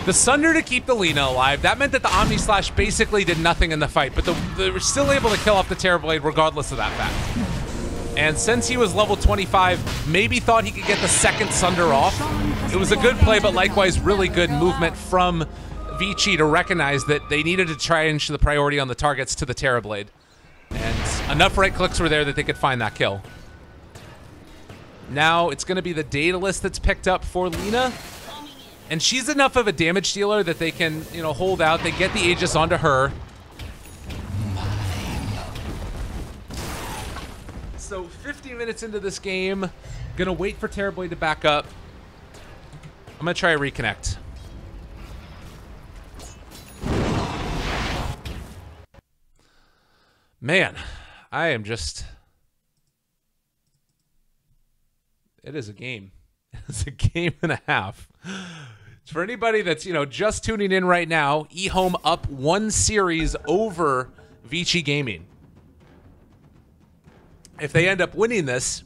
the Sunder to keep the Lina alive. That meant that the Omni Slash basically did nothing in the fight, but they were still able to kill off the Terrorblade regardless of that fact. And since he was level 25, maybe thought he could get the second Sunder off. It was a good play, but likewise really good movement from Vici to recognize that they needed to change the priority on the targets to the Terrorblade. And enough right clicks were there that they could find that kill. Now it's going to be the Daedalus that's picked up for Lina. And she's enough of a damage dealer that they can, you know, hold out. They get the Aegis onto her. So 50 minutes into this game, gonna wait for Terrorblade to back up. I'm gonna try a reconnect. Man, I am just... It is a game. It's a game and a half. For anybody that's, you know, just tuning in right now, EHOME up 1 series over Vici Gaming. If they end up winning this,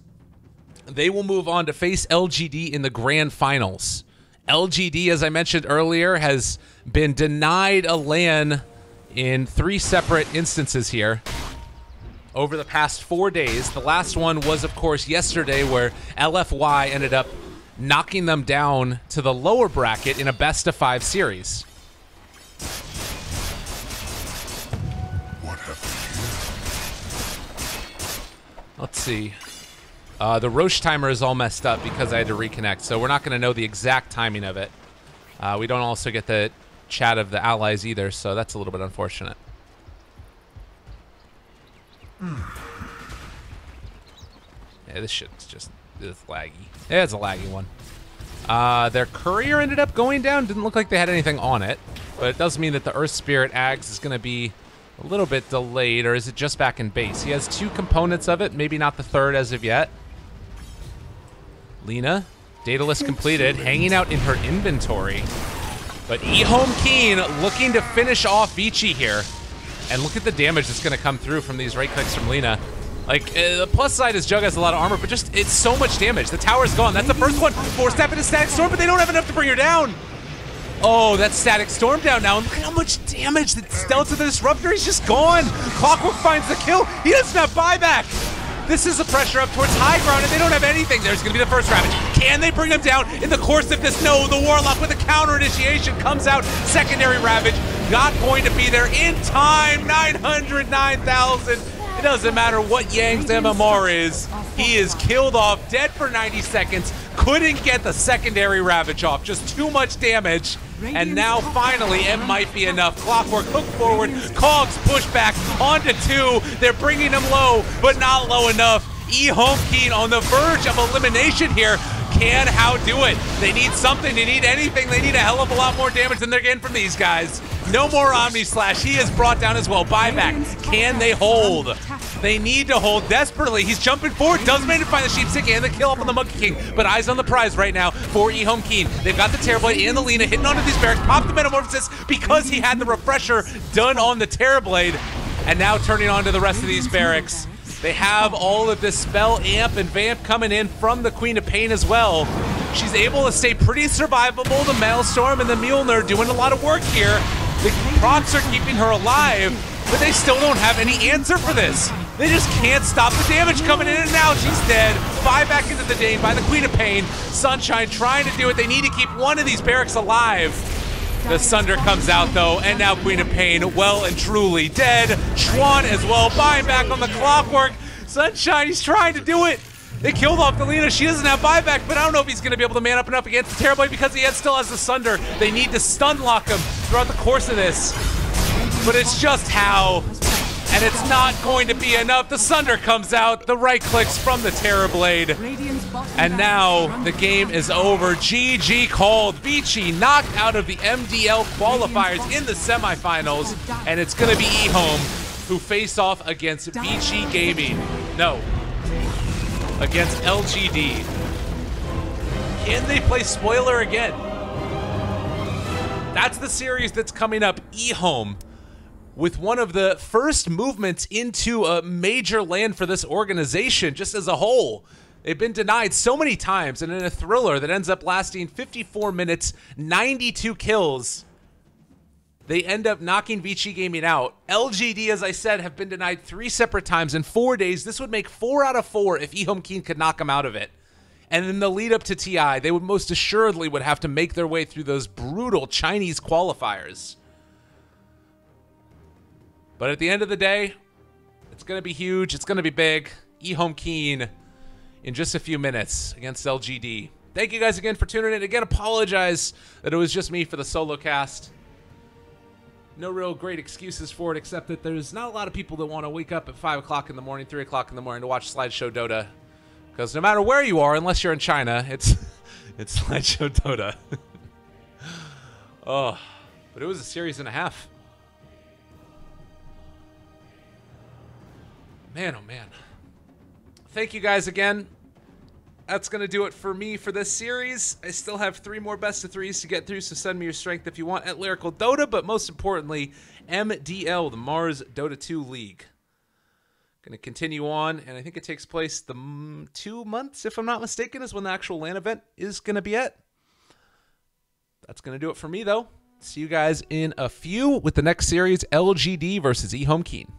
they will move on to face LGD in the grand finals. LGD, as I mentioned earlier, has been denied a LAN in 3 separate instances here over the past 4 days. The last one was, of course, yesterday, where LFY ended up knocking them down to the lower bracket in a best-of-5 series. Let's see. The Roche timer is all messed up because I had to reconnect, so we're not going to know the exact timing of it. We don't also get the chat of the allies either, so that's a little bit unfortunate. Yeah, this shit's just It's laggy. It's a laggy one. Their courier ended up going down. Didn't look like they had anything on it, but it does mean that the Earth Spirit Ags is going to be a little bit delayed, or is it just back in base? He has 2 components of it, maybe not the 3rd as of yet. Lena, data list completed, hanging out in her inventory. But EHOME.Keen looking to finish off Vici here. And look at the damage that's going to come through from these right clicks from Lena. Like, the plus side is Jug has a lot of armor, but just, it's so much damage. The tower's gone. That's the first one. 4-step into Static Storm, but they don't have enough to bring her down. Oh, that's Static Storm down now. And look at how much damage that's dealt to the Disruptor. He's just gone. Clockwork finds the kill. He doesn't have buyback. This is the pressure up towards high ground, and they don't have anything. There's going to be the first Ravage. Can they bring them down in the course of this? No, the Warlock with a counter initiation comes out. Secondary Ravage not going to be there in time. 909,000. It doesn't matter what Yang's MMR is. He is killed off, dead for 90 seconds. Couldn't get the secondary Ravage off. Just too much damage. And now finally it might be enough. Clockwork hook forward, Cogs push back onto 2. They're bringing him low, but not low enough. EHOME.Keen on the verge of elimination here. Can How do it? They need something, they need anything, they need a hell of a lot more damage than they're getting from these guys. No more Omni Slash, he is brought down as well. Buyback, can they hold? They need to hold desperately. He's jumping forward, does manage to find the Sheepstick and the kill up on the Monkey King, but eyes on the prize right now for EHOME.Keen. They've got the Terrorblade and the Lena hitting onto these barracks, popped the Metamorphosis because he had the refresher done on the Terrorblade, and now turning on to the rest of these barracks. They have all of this spell, amp, and vamp coming in from the Queen of Pain as well. She's able to stay pretty survivable. The Maelstrom and the Mjolnir doing a lot of work here. The procs are keeping her alive, but they still don't have any answer for this. They just can't stop the damage coming in, and now she's dead. Buyback into the Dane by the Queen of Pain. Sunshine trying to do it. They need to keep one of these barracks alive. The Sunder comes out though, and now Queen of Pain well and truly dead. Schwann as well, buyback on the Clockwork. Sunshine, he's trying to do it. They killed off the Lena. She doesn't have buyback, but I don't know if he's going to be able to man up enough against the Terrorblade because he still has the Sunder. They need to stun lock him throughout the course of this. But it's just how. And it's not going to be enough. The Sunder comes out, the right clicks from the Terrorblade. And now the game is over. GG called. Vici knocked out of the MDL qualifiers in the semifinals. And it's going to be EHOME who face off against Vici Gaming. No, against LGD. Can they play spoiler again? That's the series that's coming up. EHOME, with one of the first movements into a major land for this organization, just as a whole. They've been denied so many times, and in a thriller that ends up lasting 54 minutes, 92 kills, they end up knocking Vici Gaming out. LGD, as I said, have been denied 3 separate times in 4 days. This would make 4 out of 4 if EHOME.Keen could knock them out of it. And in the lead up to TI, they would most assuredly would have to make their way through those brutal Chinese qualifiers. But at the end of the day, it's going to be huge. It's going to be big. EHOME.Keen in just a few minutes against LGD. Thank you guys again for tuning in. Again, apologize that it was just me for the solo cast. No real great excuses for it, except that there's not a lot of people that want to wake up at 5 o'clock in the morning, 3 o'clock in the morning to watch Slideshow Dota. Because no matter where you are, unless you're in China, it's Slideshow Dota. Oh, but it was a series and a half. Man, oh man. Thank you guys again. That's going to do it for me for this series. I still have 3 more best of 3s to get through, so send me your strength if you want at Lyrical Dota, but most importantly, MDL, the Mars Dota 2 League. Going to continue on, and I think it takes place the 2 months, if I'm not mistaken, is when the actual LAN event is going to be at. That's going to do it for me, though. See you guys in a few with the next series, LGD versus EHOME.Keen.